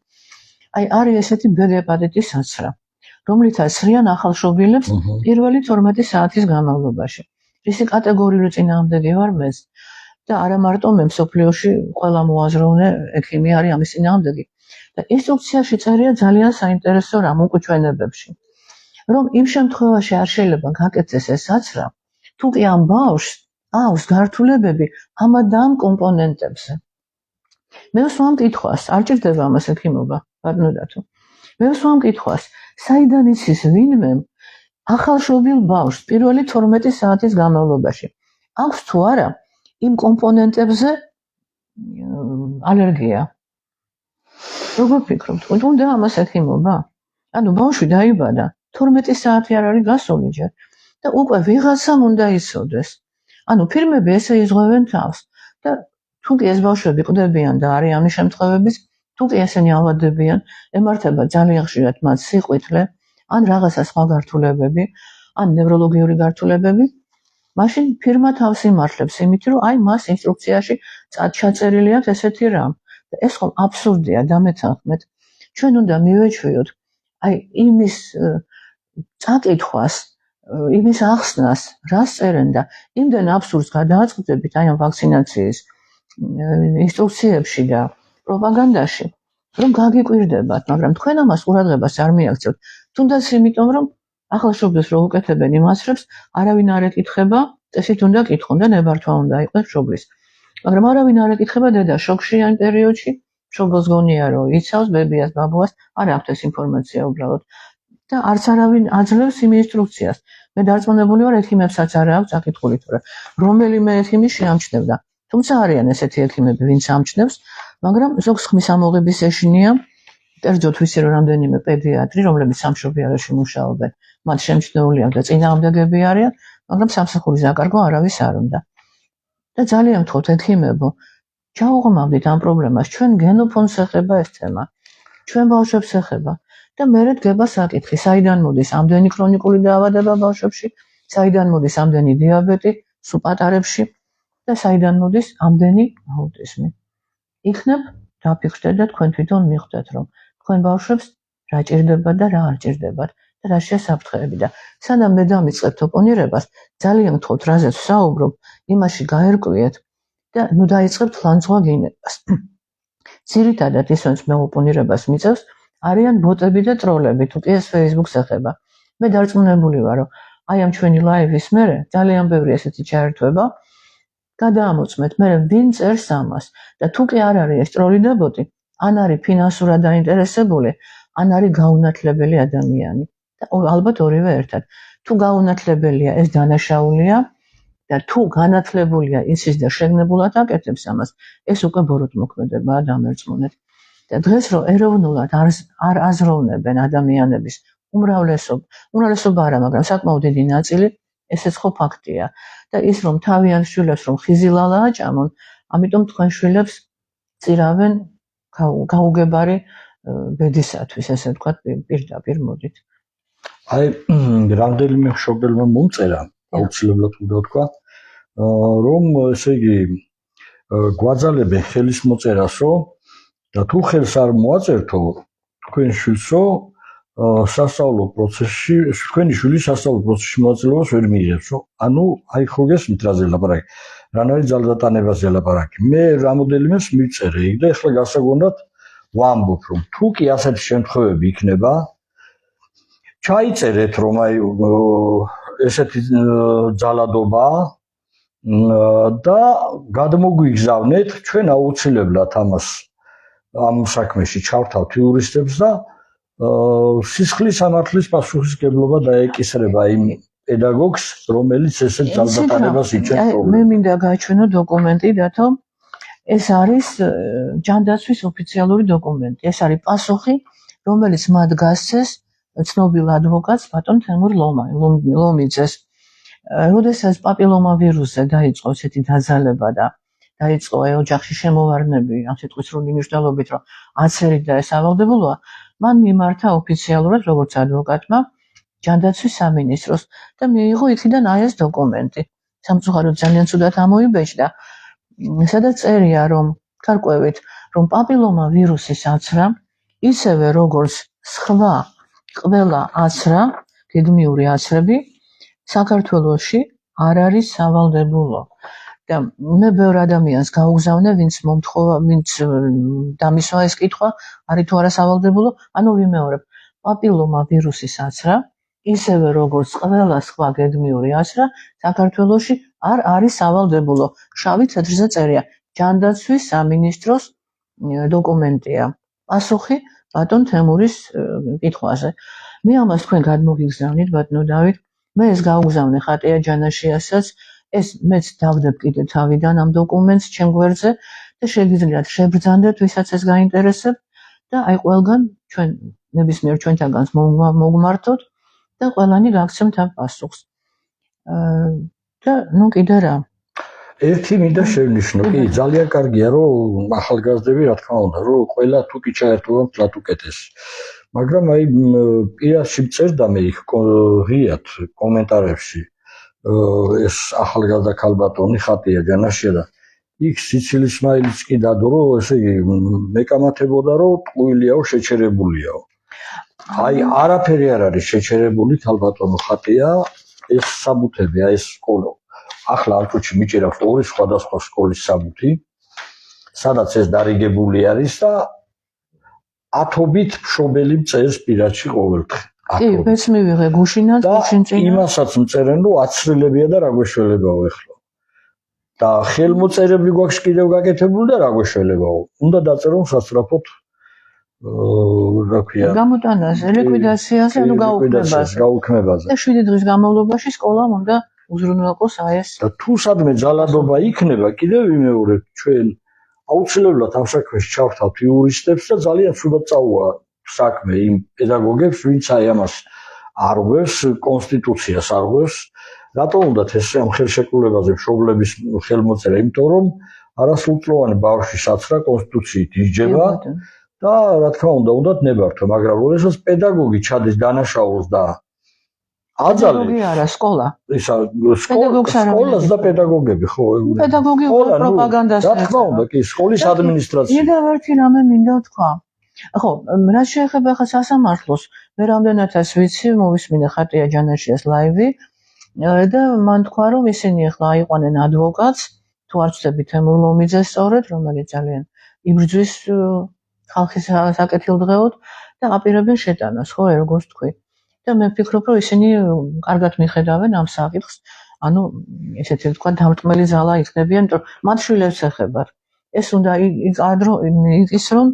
აი არის ესეთი ბ-ჰეპატიტის საცრა, რომლითაც სრიან ახალშობილებს პირველი 12 საათის განმავლობაში. რისი კატეგორიული წინააღმდეგი ვარ მეც და არა მარტო მე მსოფლიოში ყველა მოაზროვნე ექიმი არის ამის წინააღმდეგი. და ინსტრუქციაში წერია ძალიან საინტერესო რამ უკვე ჩვენებებში. რომ იმ შემთხვევაში არ შეიძლება გაკეთდეს ეს საცრა, თუ კი ამ ბავშვს აქვს გართულებები ამ და ამ კომპონენტებზე. მე ვსვამ კითხვას, არ ჭირდება ამას ექიმობა, ბატონო დათო. მე ვსვამ კითხვას, საიდან იცის ვინმე ახალშობილ ბავშვს პირველი 12 საათის განმავლობაში აქვს თუ არა იმ კომპონენტებზე ალერგია. როგორ ფიქრობთ, უნდა ამას ექიმობა? ანუ ბავშვი დაიბადა, 12 საათი არ არის გასული ჯერ და უკვე ვიღაცამ უნდა იცოდეს. ანუ ფირმები ესე იზღვევენ თავს და თუ კი ეს ბავშვები ყდებიან და არის ამის შემთხვევების, თუ კი ესენი ავადებიან, ემართება ძალიან ხშირად მათ სიყვითლე, ან რაღაცა სხვა გართულებები, ან ნევროლოგიური გართულებები, მაშინ ფირმა თავს იმართლებს იმით, რომ აი მას ინსტრუქციაში ჩაწერილი აქვს ესეთი რამ. და ეს ხომ აბსურდია დამეთანხმეთ. ჩვენ უნდა მივეჩვიოთ აი იმის წაკითხვას, იმის ახსნას, რას წერენ და იმდენ აბსურდს გადააწყდებით აი ამ ვაქცინაციის ინსტრუქციებში და პროპაგანდაში, რომ გაგიკვირდებათ, მაგრამ თქვენ ამას ყურადღებას არ მიაქცევთ. თუნდაც იმიტომ, რომ ახალშობილს რო უკეთებენ იმასრებს, არავინ არ ეკითხება, წესით უნდა კითხონ და ნებართვა უნდა იყოს მშობლის. მაგრამ არავინ არ ეკითხება დედა შოკშია იმ პერიოდში, მშობელს გონია რომ იცავს ბებიას, ბაბუას, არ აქვს ეს ინფორმაცია უბრალოდ. და არც არავინ აძლევს იმ ინსტრუქციას. მე დარწმუნებული ვარ, ექიმებსაც არ აქვს საკითხული, თორე რომელიმე ექიმი შეამჩნევდა. თუმცა არიან ესეთი ექიმები, ვინც ამჩნევს, მაგრამ ზოგს ხმის ამოღების ეშინია. კერძოდ ვიცი რომ რამდენიმე პედიატრი, რომლებიც სამშობიაროში მუშაობენ, მათ შემჩნეული აქვს და წინააღმდეგები არიან, მაგრამ სამსახურის დაკარგვა არავის არ უნდა. და ძალიან ვთქვათ ექიმებო, ჩაუღმავდით ამ პრობლემას, ჩვენ გენოფონდს ეხება ეს თემა, ჩვენ ბავშვებს ეხება და მერე დგება საკითხი, საიდან მოდის ამდენი ქრონიკული დაავადება ბავშვებში, საიდან მოდის ამდენი დიაბეტი სუპატარებში და საიდან მოდის ამდენი აუტიზმი. იქნებ დაფიქრდეთ და თქვენ თვითონ მიხვდეთ, რომ თქვენ ბავშვებს რა ჭირდება და რა არ ჭირდებათ და რა შესაფრთხეები და სანამ მე დამიწყებთ ოპონირებას, ძალიან ვთქვათ, რაზეც ვსაუბრობ, იმაში გაერკვიეთ და ნუ დაიწყებთ ლანძღვა გინებას. ძირითადად ის, ვინც მე ოპონირებას მიწევს, არიან ბოტები და ტროლები, თუ კი ეს Facebook-ს ეხება. მე დარწმუნებული ვარ, რომ აი ამ ჩვენი ლაივის მერე ძალიან ბევრი ესეთი ჩაერთვება, გადაამოწმეთ მე ვინ წერს ამას და თუ კი არ არის ეს ტროლი და ბოტი, ან არის ფინანსურად დაინტერესებული, ან არის გაუნათლებელი ადამიანი და ალბათ ორივე ერთად. თუ გაუნათლებელია, ეს დანაშაულია და თუ განათლებულია იცის და შეგნებულად აკეთებს ამას, ეს უკვე ბოროტმოქმედებაა დამერწმუნეთ. და დღეს რომ ეროვნულად არ აზროვნებენ ადამიანების უმრავლესობა არა, მაგრამ საკმაოდ დიდი ნაწილი, ესეც ხო ფაქტია. და ის რომ თავიანთ შვილებს რომ ხიზილალა აჭამონ, ამიტომ თქვენ შვილებს წირავენ გაუგებარი ბედისათვის, ესე ვთქვათ, პირდაპირ მოდით. აი, რამდენიმე მშობელმა მომწერა, აუცილებლად უნდა ვთქვა, რომ ესე იგი გვაძალებენ ხელის მოწერასო და თუ ხელს არ მოაწერთო, თქვენ შვილსო სასწავლო პროცესში, თქვენი შვილი სასწავლო პროცესში მონაწილეობას ვერ მიიღებსო. ანუ აი ხო გესმით რაზე ლაპარაკი, რანაირ ძალდატანებაზე ლაპარაკი. მე რამოდენიმეს მივწერე იქ და ეხლა გასაგონად ვამბობ, რომ თუ კი ასეთი შემთხვევები იქნება, ჩაიწერეთ, რომ აი ესეთი ძალადობაა და გადმოგვიგზავნეთ, ჩვენ აუცილებლად ამას ამ საქმეში ჩავთავთ იურისტებს და სისხლის სამართლის პასუხისმგებლობა დაეკისრება იმ პედაგოგს, რომელიც ესეთ ძალდატანებას იჩენს პრობლემას. მე მინდა გაჩვენო დოკუმენტი, რატომ ეს არის ჯანდაცვის ოფიციალური დოკუმენტი. ეს არის პასუხი, რომელიც მათ გასცეს ცნობილ ადვოკატს ბატონ თემურ ლომიძეს. როდესაც პაპილომა ვირუსზე დაიწყო ესეთი დაძალება და დაიწყო ოჯახში შემოვარდნები, ამ სიტყვის სრული მნიშვნელობით, რომ აცერით და ეს ავალდებულოა, მან მიმართა ოფიციალურად როგორც ადვოკატმა ჯანდაცვის სამინისტროს და მიიღო იქიდან აი ეს დოკუმენტი. სამწუხაროდ ძალიან ცუდად ამოიბეჭდა. სადაც წერია, რომ გარკვევით, რომ პაპილომა ვირუსის აცრა, ისევე როგორც სხვა ყველა აცრა, გეგმიური აცრები, საქართველოში არ არის სავალდებულო. და მე ბევრ ადამიანს გაუგზავნე, ვინც დამისვა ეს კითხვა, არის თუ არა სავალდებულო, ანუ ვიმეორებ, პაპილომა ვირუსის აცრა, ისევე როგორც ყველა სხვა გეგმიური აცრა, საქართველოში არ არის სავალდებულო. შავი ცეცხლზე წერია, ჯანდაცვის სამინისტროს დოკუმენტია. პასუხი ბატონ თემურის კითხვაზე. მე ამას თქვენ გადმოგიგზავნით, ბატონო დავით, მე ეს გაუგზავნე ხატია ჯანაშიასაც, ეს მეც დავდებ კიდე თავიდან ამ დოკუმენტს ჩემ გვერდზე და შეგიძლიათ შებრძანდეთ, ვისაც ეს გაინტერესებთ და აი ყველგან ჩვენ ნებისმიერ ჩვენთაგანს მოგმართოთ და ყველანი გაგცემთ ამ პასუხს. და ნუ კიდე რა. ერთი მინდა შევნიშნო, კი, ძალიან კარგია, რომ ახალგაზრდები, რა თქმა უნდა, რომ ყველა თუ კი ჩაერთვება მთლად უკეთესი. მაგრამ აი პირადში წერდა მე იქ ღიად კომენტარებში ეს ახალგაზრდა ქალბატონი ხატია ჯანაშია და იქ სიცილის სმაილიც კი დადო, რომ ესე იგი მეკამათებოდა, რომ ტყუილიაო, შეჩერებულიაო. აი არაფერი არ არის შეჩერებული, ქალბატონო ხატია, ეს საბუთები, აი ეს სკოლა. ახლა არჩუჩი მიჭირავს ორი სხვადასხვა სკოლის საბუთი, სადაც ეს დარიგებული არის და ათობით მშობელი წერს პირადში ყოველდღე. კი, მეც მივიღე გუშინაც, გუშინწინა. და იმასაც მწერენ, რომ აცრილებია და რა გვეშველებაო ეხლა. და ხელმოწერები გვაქვს კიდევ გაკეთებული და რა გვეშველებაო. უნდა დაწერონ სასწრაფოდ რა ქვია, გამოტანაზე, ლიკვიდაციაზე, ანუ გაუქმებაზე. და 7 დღის განმავლობაში სკოლამ უნდა უზრუნველყოს აი ეს. და თუ სადმე ძალადობა იქნება, კიდევ ვიმეორებ, ჩვენ აუცილებლად ამ საქმეში ჩავთავთ იურისტებს და ძალიან ცუდად წაუვა საქმე იმ პედაგოგებს, ვინც აი ამას არ ღვევს, კონსტიტუციას არ ღვევს. რატო უნდათ ეს ამ ხელშეკრულებაზე მშობლების ხელმოწერა? იმიტომ რომ არასრულწლოვანი ბავშვის აცრა კონსტიტუციით ისჯება და რა თქმა უნდა, უნდათ ნებართვა, მაგრამ როდესაც პედაგოგი ჩადის დანაშაულს და პედაგოგი არა, სკოლა. ისა სკოლას და პედაგოგები, ხო? პედაგოგი უფრო პროპაგანდას. რა თქმა უნდა, კი, სკოლის ადმინისტრაცია. კიდევ ერთი რამე მინდა ვთქვა. ხო, რაც შეეხება ახლა სასამართლოს, მე რამდენადაც ვიცი, მოვისმინე ხატია ჯანაშიას ლაივი და მან თქვა, რომ ისინი ახლა აიყვანენ ადვოკატს, თუ არ ვცდები თემურ ლომიძეს სწორედ, რომელიც ძალიან იბრძვის ხალხის საკეთილდღეოდ და აპირებენ შეტანას, ხო, როგორც თქვი. და მე ვფიქრობ, რომ ისინი კარგად მიხედავენ ამ საკითხს, ანუ ესეთი თქვა დამრტმელი ძალა იქნებიან, იმიტომ რომ მათ შვილებს ეხებათ. ეს უნდა ის რომ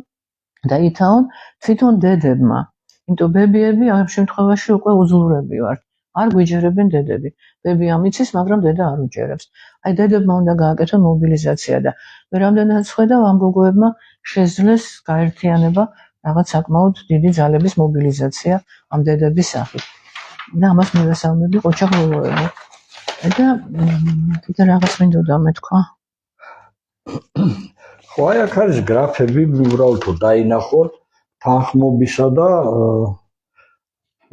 დაითაონ თვითონ დედებმა. იმიტომ ბებიები ამ შემთხვევაში უკვე უძლურები ვართ. არ გვიჯერებენ დედები. ბები ამიცის, მაგრამ დედა არ უჯერებს. აი დედებმა უნდა გააკეთონ მობილიზაცია და მე რამდენადაც ხედავ ამ გოგოებმა შეძლეს გაერთიანება რაღაც საკმაოდ დიდი ძალების მობილიზაცია ამ დედების სახით. და ამას მივესალმები ყოჩა ბოლოები. და კიდე რაღაც მინდოდა მეთქვა. ხო, აი აქ არის გრაფები, უბრალოდ დაინახოთ თანხმობისა და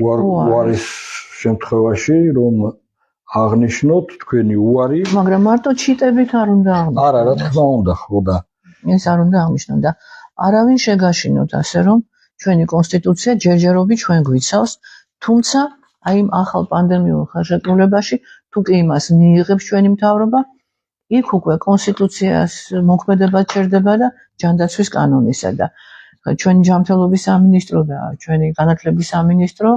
უარის შემთხვევაში, რომ აღნიშნოთ თქვენი უარი. მაგრამ მარტო ჩიტებით არ უნდა აღნიშნოთ. არა, რა თქმა უნდა, ხო და ეს არ უნდა აღნიშნოთ და არავინ შეგაშინოთ ასე, რომ ჩვენი კონსტიტუცია ჯერჯერობით ჩვენ გვიცავს, თუმცა აი იმ ახალ პანდემიურ ხელშეკრულებაში თუ კი იმას მიიღებს ჩვენი მთავრობა, იქ უკვე კონსტიტუციას მოქმედება ჩერდება და ჯანდაცვის კანონისა და ჩვენი ჯანმრთელობის სამინისტრო და ჩვენი განათლების სამინისტრო,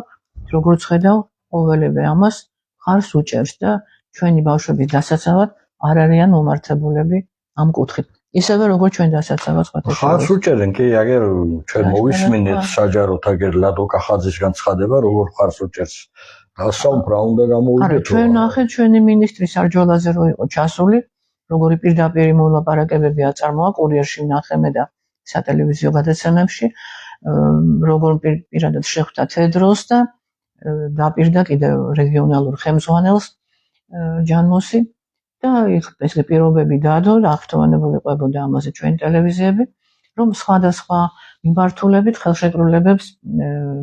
როგორც ხედავ, ყოველივე ამას ხარს უჭერს და ჩვენი ბავშვების დასაცავად არ არიან მომართებულები ამ კუთხით. ისევე როგორც ჩვენ დასაცავად სხვათა შორის. ხარს უჭერენ, კი, აგერ ჩვენ მოვისმინეთ საჯაროდ აგერ ლადო კახაძის განცხადება, როგორ ხარს უჭერს გასაუბრა უნდა არა, გამოვიდეთ. ჩვენ ნახეთ ჩვენი მინისტრი სარჯვალაზე რო იყო ჩასული, როგორი პირდაპირ მოლაპარაკებები აწარმოა კურიერში ვნახე მე და სატელევიზიო გადაცემებში, როგორ პირადად შეხვდა თედროს და დაპირდა კიდევ რეგიონალურ ხელმძღვანელს ჯანმოსი და იქ ეს პირობები დადო და აღფრთოვანებული ყვებოდა ამაზე ჩვენი ტელევიზიები, რომ სხვადასხვა მიმართულებით ხელშეკრულებებს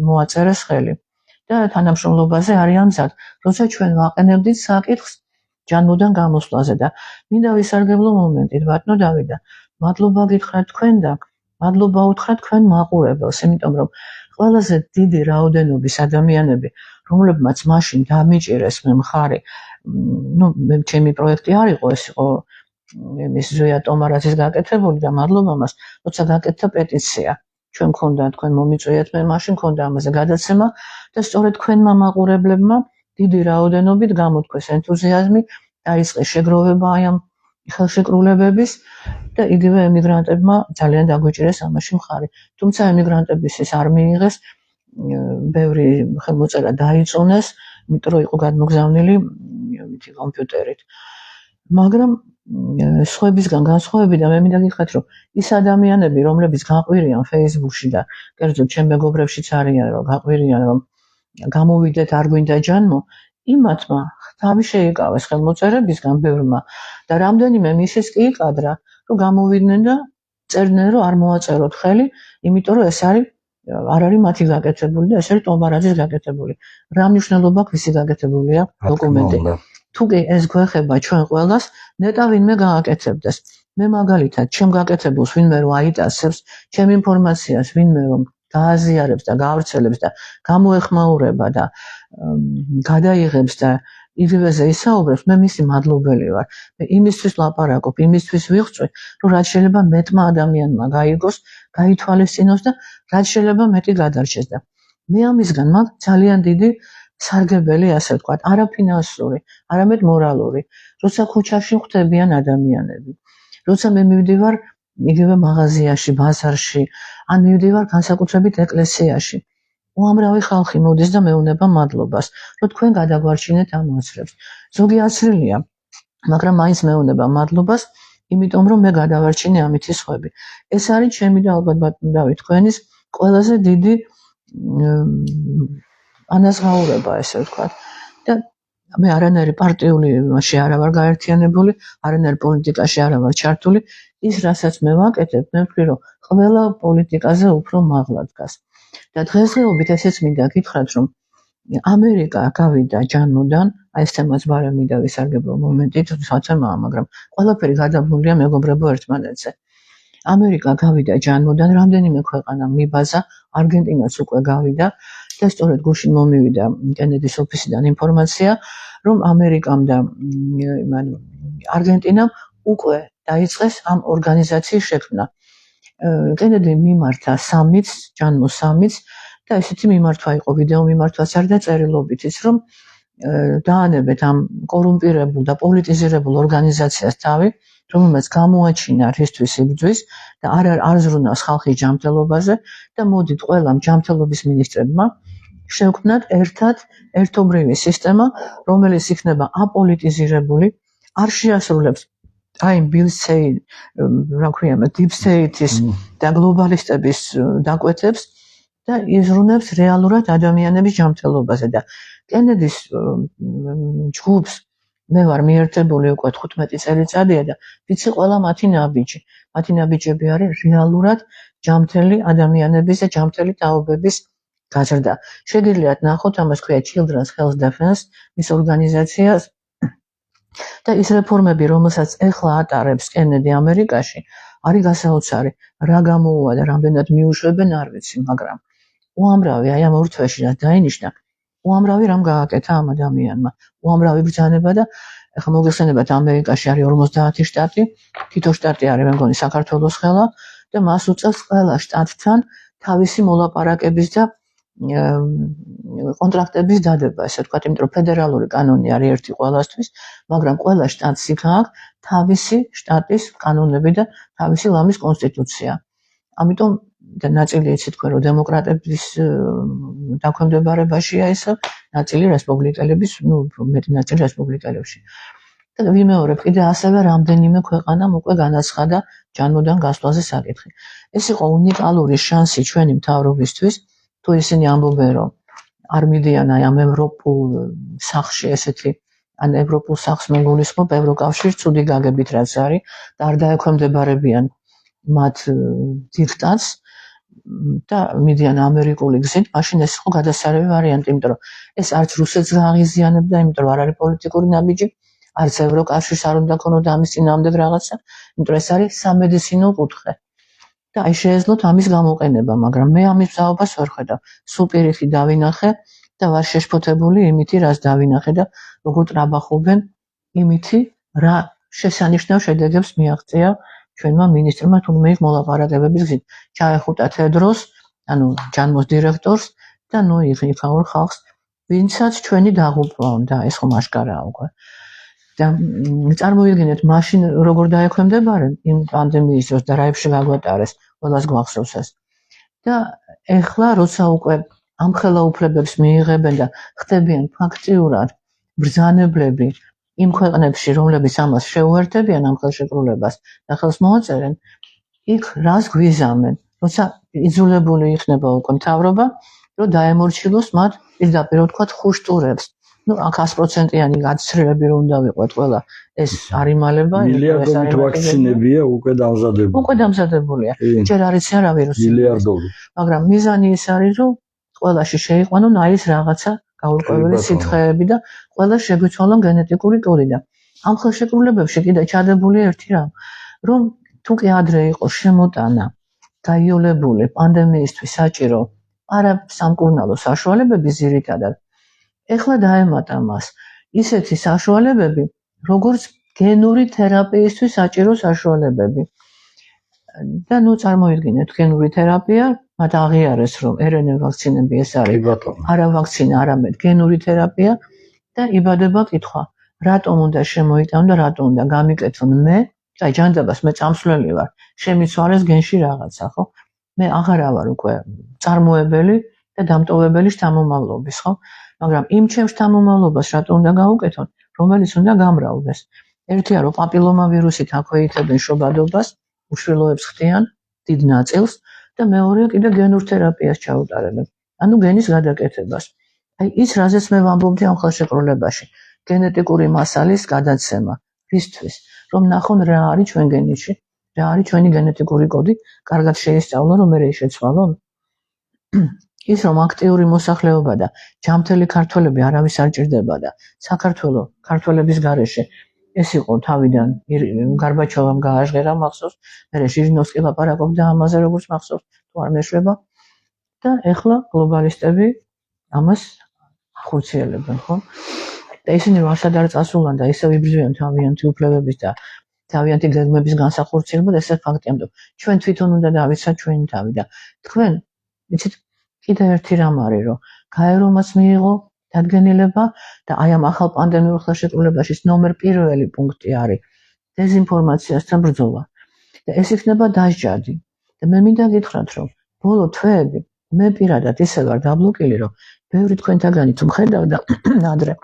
მოაწერეს ხელი. და თანამშრომლობაზე არიან მზად, როცა ჩვენ ვაყენებდით საკითხს ჯანმოდან გამოსვლაზე და მინდა ვისარგებლო მომენტით, ბატონო დავიდა, მადლობა გითხრათ თქვენ და მადლობა უთხრათ თქვენ მაყურებელს, იმიტომ რომ ყველაზე დიდი რაოდენობის ადამიანები, რომლებმაც მაშინ დამიჭირეს მე მხარი, მე ჩემი პროექტი არ იყო, ეს იყო იმის ზოია ტომარაძის გაკეთებული და მადლობა მას, როცა გაკეთდა პეტიცია. ჩვენ მქონდა თქვენ მომიწვიეთ მე მაშინ მქონდა ამაზე გადაცემა და სწორედ თქვენმა მაყურებლებმა დიდი რაოდენობით გამოთქვეს ენთუზიაზმი, დაიწყეს შეგროვება აი ამ ხელშეკრულებების და იგივე ემიგრანტებმა ძალიან დაგვიჭირეს ამაში მხარი. თუმცა ემიგრანტების ეს არ მიიღეს, ბევრი ხელმოწერა დაიწუნეს, იმიტომ რომ იყო გადმოგზავნილი კომპიუტერით. მაგრამ სხვებისგან განსხვავებით და მე მინდა გითხრათ, რომ ის ადამიანები, რომლებიც გაყვირიან Facebook-ში და კერძოდ ჩემ მეგობრებშიც არიან, რომ გაყვირიან, რომ გამოვიდეთ, არ გვინდა ჯანმო, იმათმა თავი შეიკავეს ხელმოწერებისგან ბევრმა და რამდენიმე მისის კი იკადრა, რომ გამოვიდნენ და წერდნენ, რომ არ მოაწეროთ ხელი, იმიტომ რომ ეს არ არის მათი გაკეთებული და ეს არის ტომარაძის გაკეთებული. რა მნიშვნელობა აქვს ისი გაკეთებულია დოკუმენტი? თუ კი ეს გვეხება ჩვენ ყველას, ნეტა ვინმე გააკეთებდეს. მე მაგალითად, ჩემ გაკეთებულს ვინმე რომ აიტაცებს, ჩემ ინფორმაციას ვინმე რომ გააზიარებს და გაავრცელებს და გამოეხმაურება და გადაიღებს და იგივეზე ისაუბრებს, მე მისი მადლობელი ვარ. მე იმისთვის ვლაპარაკობ, იმისთვის ვიღწვი, რომ რაც შეიძლება მეტმა ადამიანმა გაიგოს, გაითვალისწინოს და რაც შეიძლება მეტი გადარჩეს და მე ამისგან მაქვს ძალიან დიდი სარგებელი, ასე ვთქვათ, არაფინანსური, არამედ მორალური. როცა ქუჩაში ხვდებიან ადამიანები, როცა მე მივდივარ იგივე მაღაზიაში, ბაზარში, ან მივდივარ განსაკუთრებით ეკლესიაში, უამრავი ხალხი მოდის და მეუნება მადლობას, რომ თქვენ გადაგვარჩინეთ ამ აცრებს. ზოგი აცრილია, მაგრამ მაინც მეუნება მადლობას, იმიტომ რომ მე გადავარჩინე ამითი სხვები. ეს არის ჩემი და ალბათ ბატონო დავით თქვენის ყველაზე დიდი ანაზღაურება, ესე ვთქვათ. და მე არანაირი პარტიული მასში არა ვარ გაერთიანებული, არანაირ პოლიტიკაში არა ვარ ჩართული, ის რასაც მე ვაკეთებ, მე ვთქვი, რომ ყველა პოლიტიკაზე უფრო მაღლა დგას. და დღესდღეობით ესეც მინდა გითხრათ, რომ ამერიკა გავიდა ჯანმოდან, აი ეს თემაც ბარემ მინდა ვისარგებლო მომენტით, სათემაა, მაგრამ ყველაფერი გადაბმულია მეგობრებო ერთმანეთზე. ამერიკა გავიდა ჯანმოდან, რამდენიმე ქვეყანა მიბაზა, არგენტინაც უკვე გავიდა და სწორედ გუშინ მომივიდა კენედის ოფისიდან ინფორმაცია, რომ ამერიკამ და არგენტინამ უკვე დაიწყეს ამ ორგანიზაციის შექმნა. კენედი მიმართა სამიც, ჯანმო სამიც და ესეთი მიმართვა იყო, ვიდეო მიმართვაც არ და წერილობითიც, რომ დაანებეთ ამ კორუმპირებულ და პოლიტიზირებულ ორგანიზაციას თავი, რომელმაც გამოაჩინა რისთვის იბრძვის და არ ზრუნავს ხალხის ჯანმრთელობაზე და მოდით ყველა ჯანმრთელობის მინისტრებმა შევქმნათ ერთობრივი სისტემა, რომელიც იქნება აპოლიტიზირებული, არ შეასრულებს აი deep state-ის და გლობალისტების დაკვეთებს და იზრუნებს რეალურად ადამიანების ჯანმრთელობაზე და კენედის ჯგუფს მე ვარ მიერთებული უკვე 15 წელიწადია და ვიცი ყველა მათი ნაბიჯი. მათი ნაბიჯები არის რეალურად ჯანმრთელი ადამიანების და ჯანმრთელი თაობების გაზრდა. შეგიძლიათ ნახოთ, ამას ქვია Children's Health Defense, ის ორგანიზაციას და ის რეფორმები, რომელსაც ეხლა ატარებს კენედი ამერიკაში, არის გასაოცარი. რა გამოუვა და რამდენად მიუშვებენ არ ვიცი, მაგრამ უამრავი აი ამ ორ თვეში რაც დაინიშნა, უამრავი რამ გააკეთა ამ ადამიანმა. უამრავი ბრძანება და ეხლა მოგეხსენებათ ამერიკაში არის 50 შტატი, თითო შტატი არის მე მგონი საქართველოს ხელა და მას უწევს ყველა შტატთან თავისი მოლაპარაკების და კონტრაქტების დადება, ესე ვთქვათ, იმიტომ რომ ფედერალური კანონი არის ერთი ყველასთვის, მაგრამ ყველა შტატს იქ აქვს თავისი შტატის კანონები და თავისი ლამის კონსტიტუცია. ამიტომ და ნაწილი იცით თქვენ რომ დემოკრატების დაქვემდებარებაშია ეს, ნაწილი რესპუბლიკელების, მეტი ნაწილი რესპუბლიკელებში. და ვიმეორებ, კიდე ასევე რამდენიმე ქვეყანამ უკვე განაცხადა ჯანმოდან გასვლაზე საკითხი. ეს იყო უნიკალური შანსი ჩვენი მთავრობისთვის, თუ ისინი ამბობენ რომ არ მიდიან აი ამ ევროპულ სახლში ესეთი ან ევროპულ სახლს მეგულისხმობ ევროკავშირს ცუდი გაგებით რაც არის და არ დაექვემდებარებიან მათ დიქტატს და მიდიან ამერიკული გზით, მაშინ ეს იყო გადასარევი ვარიანტი, იმიტომ რომ ეს არც რუსეთს გააღიზიანებდა, იმიტომ რომ არ არის პოლიტიკური ნაბიჯი, არც ევროკავშირს არ უნდა ქონოდა ამის წინააღმდეგ რაღაცა, იმიტომ რომ ეს არის სამედიცინო კუთხე. და აი შეეძლოთ ამის გამოყენება, მაგრამ მე ამის მზაობას ვერ ხედავ. სულ პირიქით დავინახე და ვარ შეშფოთებული იმითი, რაც დავინახე და როგორ ტრაბახობენ იმითი, რა შესანიშნავ შედეგებს მიაღწია ჩვენმა მინისტრმა თურმე იქ მოლაპარაკებების გზით. ჩაეხუტა თედროს, ანუ ჯანმოს დირექტორს და ნუ იქაურ ხალხს, ვინცაც ჩვენი დაღუპვა უნდა, ეს ხომ აშკარაა უკვე. და წარმოიდგინეთ, მაშინ როგორ დაექვემდებარებენ იმ პანდემიის დროს და რაებში გაგვატარეს, ყველას გვახსოვს ეს. და ეხლა როცა უკვე ამ ხელაუფლებებს მიიღებენ და ხდებიან ფაქტიურად ბრძანებლები იმ ქვეყნებში, რომლებიც ამას შეუერთებიან ამ ხელშეკრულებას და ხელს მოაწერენ, იქ რას გვიზამენ, როცა იძულებული იქნება უკვე მთავრობა, რომ დაემორჩილოს მათ პირდაპირ ვთქვათ ხუშტურებს. აქ 100%-იანი გაცხრილები რომ უნდა ვიყვეთ ყველა, ეს არ იმალება. მილიარდობით ვაქცინებია უკვე დამზადებული. უკვე დამზადებულია. ჯერ არ იციან რა ვირუსია. მილიარდობით. მაგრამ მიზანი ის არის, რომ ყველაში შეიყვანონ აი ეს რაღაცა გაურკვეველი სითხეები და ყველა შეგვიცვალონ გენეტიკური კოდი და ამ ხელშეკრულებებში კიდე ჩადებული ერთი რამ, რომ თუ კი ადრე იყო შემოტანა გაიოლებული პანდემიისთვის საჭირო არასამკურნალო საშუალებები ძირითადად, ეხლა დაემატა მას ისეთი საშუალებები, როგორც გენური თერაპიისთვის საჭირო საშუალებები. და ნუ წარმოიდგინეთ, გენური თერაპია, მათ აღიარეს, რომ RNA ვაქცინები ეს არის არა ვაქცინა, არამედ გენური თერაპია და იბადება კითხვა, რატომ უნდა შემოიტანო და რატომ უნდა გამიკეთონ მე, აი ჯანდაბას მე წამსვლელი ვარ, შემიცვალეს გენში რაღაცა, ხო? მე აღარა ვარ უკვე წარმოებელი და დამტოვებელი შთამომავლობის, ხო? მაგრამ იმ ჩემს შთამომავლობას რატომ უნდა გავუკეთონ, რომელიც უნდა გამრავლდეს. ერთია რომ პაპილომა ვირუსით აქვეითებენ შობადობას, უშვილოებს ხდიან დიდ ნაწილს და მეორეა კიდე გენურ თერაპიას ჩაუტარებენ. ანუ გენის გადაკეთებას. აი ის რაზეც მე ვამბობდი ამ ხელშეკრულებაში, გენეტიკური მასალის გადაცემა. რისთვის? რომ ნახონ რა არის ჩვენ გენში, რა არის ჩვენი გენეტიკური კოდი, კარგად შეისწავლონ, რომ მე შეცვალონ. ის რომ აქტიური მოსახლეობა და ჯანმრთელი ქართველები არავის არ ჭირდება და საქართველოს ქართველების გარეშე ეს იყო თავიდან გარბაჩოვამ გააჟღერა მახსოვს, მერე ჟირინოვსკი ლაპარაკობდა ამაზე როგორც მახსოვს, თუ არ მეშრება და ეხლა გლობალისტები ამას ახორციელებენ, ხო? და ისინი რომ არასადარ წასულან და ისევ იბრძვიან თავიანთი უფლებების და თავიანთი გეგმების განსახორციელებლად, ესე ფაქტია, რომ ჩვენ თვითონ უნდა დავიცვათ ჩვენი თავი და თქვენ იცით კიდე ერთი რამ არის, რომ გაერომაც მიიღო დადგენილება და აი ამ ახალ პანდემიურ ხელშეკრულებაში ნომერ პირველი პუნქტი არის დეზინფორმაციასთან ბრძოლა. და ეს იქნება დასჯადი. და მე მინდა გითხრათ, რომ ბოლო თვეები მე პირადად ისე ვარ დაბლოკილი, რომ ბევრი თქვენთაგანი თუ მხედავდა ადრე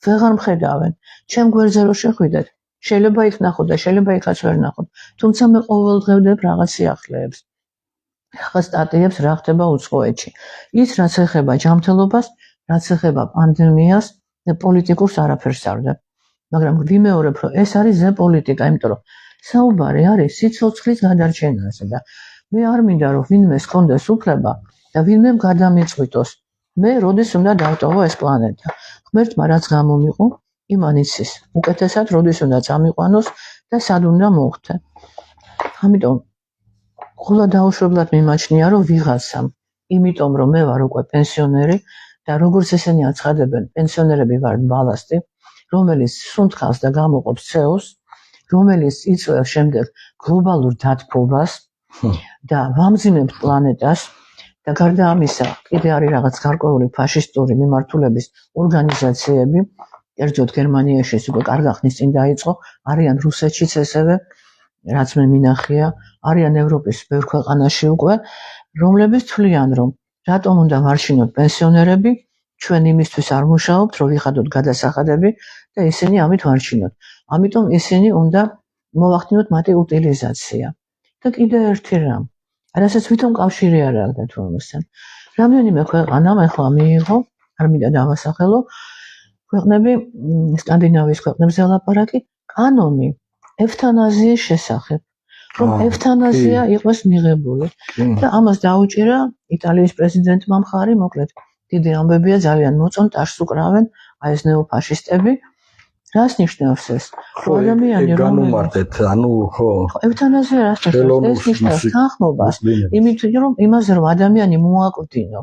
ვეღარ მხედავენ. ჩემ გვერდზე რო შეხვიდეთ, შეიძლება იქ ნახოთ და შეიძლება იქაც ვერ ნახოთ. თუმცა მე ყოველდღე რაღაც სიახლეებს, რაღაც სტატიებს რა ხდება უცხოეთში. ის რაც ეხება ჯანმრთელობას, რაც ეხება პანდემიას და პოლიტიკურს არაფერს არ ვდებ. მაგრამ ვიმეორებ, რომ ეს არის ზე პოლიტიკა, იმიტომ რომ საუბარი არის სიცოცხლის გადარჩენაზე და მე არ მინდა რომ ვინმე ჰქონდეს უფლება და ვინმე გადამიწვიტოს. მე როდის უნდა დავტოვო ეს პლანეტა. ღმერთმა რაც გამომიყო, იმან იცის. უკეთესად როდის უნდა წამიყვანოს და სად უნდა მოხვდე. ამიტომ ყველა დაუშვებლად მიმაჩნია, რომ ვიღაცამ, იმიტომ რომ მე ვარ უკვე პენსიონერი და როგორც ესენი აცხადებენ, პენსიონერები ვართ ბალასტი, რომელიც სუნთქავს და გამოყოფს CO-ს, რომელიც იწვევს შემდეგ გლობალურ დათბობას და ვამძიმებთ პლანეტას და გარდა ამისა, კიდე არის რაღაც გარკვეული ფაშისტური მიმართულების ორგანიზაციები, კერძოდ გერმანიაში უკვე კარგა ხნის წინ დაიწყო, არიან რუსეთშიც ესევე რაც მე მინახია, არიან ევროპის ბევრ ქვეყანაში უკვე, რომლებიც თვლიან, რომ რატომ უნდა ვარჩინოთ პენსიონერები, ჩვენ იმისთვის არ მუშაობთ, რომ ვიხადოთ გადასახადები და ისინი ამით ვარჩინოთ. ამიტომ ისინი უნდა მოვახდინოთ მათი უტილიზაცია. და კიდე ერთი რამ, რასაც ვითომ კავშირი არ აქვს დათვალიერებასთან. რამდენიმე ქვეყანამ ახლა მიიღო, არ მინდა დავასახელო, ქვეყნები, სკანდინავიის ქვეყნებზე ლაპარაკი, კანონი ევთანაზიის შესახებ, რომ ევთანაზია იყოს მიღებული. და ამას დაუჭირა იტალიის პრეზიდენტმა მხარი, მოკლედ, დიდი ამბებია, ძალიან მოწონთ, ტაშს უკრავენ აი ეს ნეოფაშისტები. რას ნიშნავს ეს? რომ ადამიანი განუმარტეთ, ანუ ხო. ევთანაზია რას ნიშნავს? ეს ნიშნავს თანხმობას, რომ იმაზე რომ ადამიანი მოაკვდინო.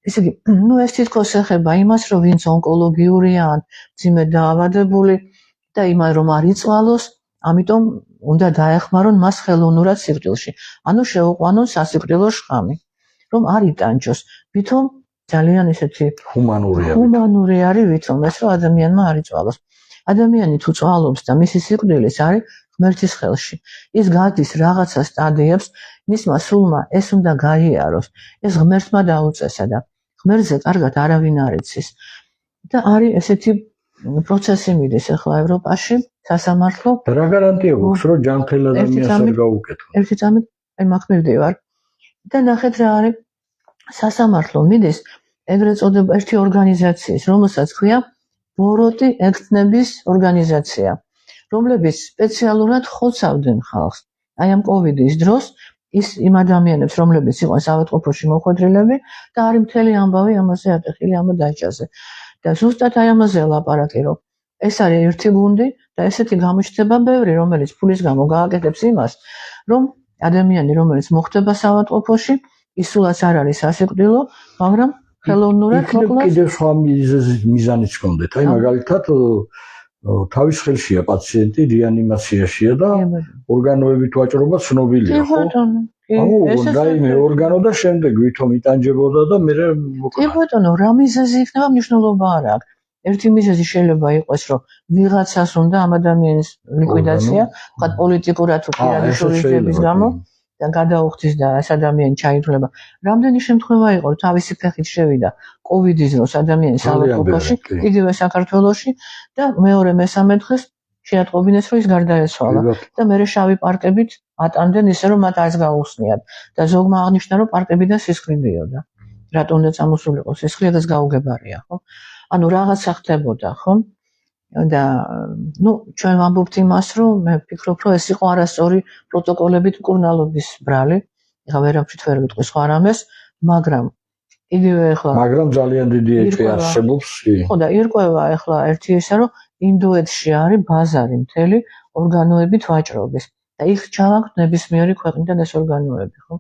ესე იგი, ეს თითქოს ეხება იმას, რომ ვინც ონკოლოგიურია ან მძიმე დაავადებული და იმან რომ არ იწვალოს, ამიტომ უნდა დაეხმარონ მას ხელოვნურად სიკვდილში. ანუ შეუყვანონ სასიკვდილო შხამი, რომ არ იტანჯოს. ვითომ ძალიან ესეთი ჰუმანური არის ვითომ ეს, რომ ადამიანმა არ იწვალოს. ადამიანი თუ წვალობს და მისი სიკვდილიც არის ღმერთის ხელში. ის გადის რაღაცა სტადიებს, მისმა სულმა ეს უნდა გაიაროს. ეს ღმერთმა დაუწესა და ღმერთზე კარგად არავინ არ იცის. და არის ესეთი პროცესი მიდის ახლა ევროპაში, სასამართლო. რა გარანტია გვაქვს, რომ ჯანმრთელ ადამიანს არ გაუკეთო? ერთი წამით, აი მაგ მივდივარ. და ნახეთ რა არის სასამართლო მიდის ეგრეთ წოდება ერთი ორგანიზაციის, რომელსაც ქვია ბოროტი ექთნების ორგანიზაცია, რომლებიც სპეციალურად ხოცავდნენ ხალხს. აი ამ კოვიდის დროს იმ ადამიანებს, რომლებიც იყვნენ საავადმყოფოში მოხვედრილები და არის მთელი ამბავი ამაზე ატეხილი ამ დაჭაზე. და ზუსტად აი ამაზე ლაპარაკი, რომ ეს არის ერთი გუნდი და ესეთი გამოჩნდება ბევრი, რომელიც ფულის გამო გააკეთებს იმას, რომ ადამიანი, რომელიც მოხვდება საავადმყოფოში, ისულაც არ არის სასიკვდილო, მაგრამ ხელოვნურად მოკლას. კიდევ სხვა მიზანიც გქონდეთ. აი მაგალითად თავის ხელშია პაციენტი, რეანიმაციაშია და ორგანოებით ვაჭრობა ცნობილია, ხო? რაიმე ორგანო და შემდეგ ვითომ იტანჯებოდა და მე კი ბატონო, რა მიზეზი იქნება მნიშვნელობა არ აქვს. ერთი მიზეზი შეიძლება იყოს, რომ ვიღაცას უნდა ამ ადამიანის ლიკვიდაცია, ვთქვათ პოლიტიკურად თუ პირადი შურისძიების გამო და გადაუხდის და ეს ადამიანი ჩაითვლება. რამდენი შემთხვევა იყო, რომ თავისი ფეხით შევიდა კოვიდის დროს ადამიანი საავადმყოფოში, იგივე საქართველოში და მეორე მესამე დღეს შეატყობინეს, რომ ის გარდაეცვალა და მე შავი პარკებით ატანდნენ ისე, რომ მათ არც გაუხსნიათ და ზოგმა აღნიშნა, რომ პარკებიდან სისხლი მიდიოდა. რატომ უნდა წამოსულიყო სისხლი, ეს გაუგებარია, ხო? ანუ რაღაცა ხდებოდა, ხო? და ჩვენ ვამბობთ იმას, რომ მე ვფიქრობ, რომ ეს იყო არასწორი პროტოკოლებით მკურნალობის ბრალი. ეხლა ვერაფრით ვერ ვიტყვი სხვა რამეს, მაგრამ იგივე ეხლა მაგრამ ძალიან დიდი ეჭვი არსებობს. ხო და ირკვევა ეხლა ერთი ისე, რომ ინდოეთში არის ბაზარი მთელი ორგანოებით ვაჭრობის და იქ ჩავაგდ ნებისმიერი ქვეყნიდან ეს ორგანოები, ხო?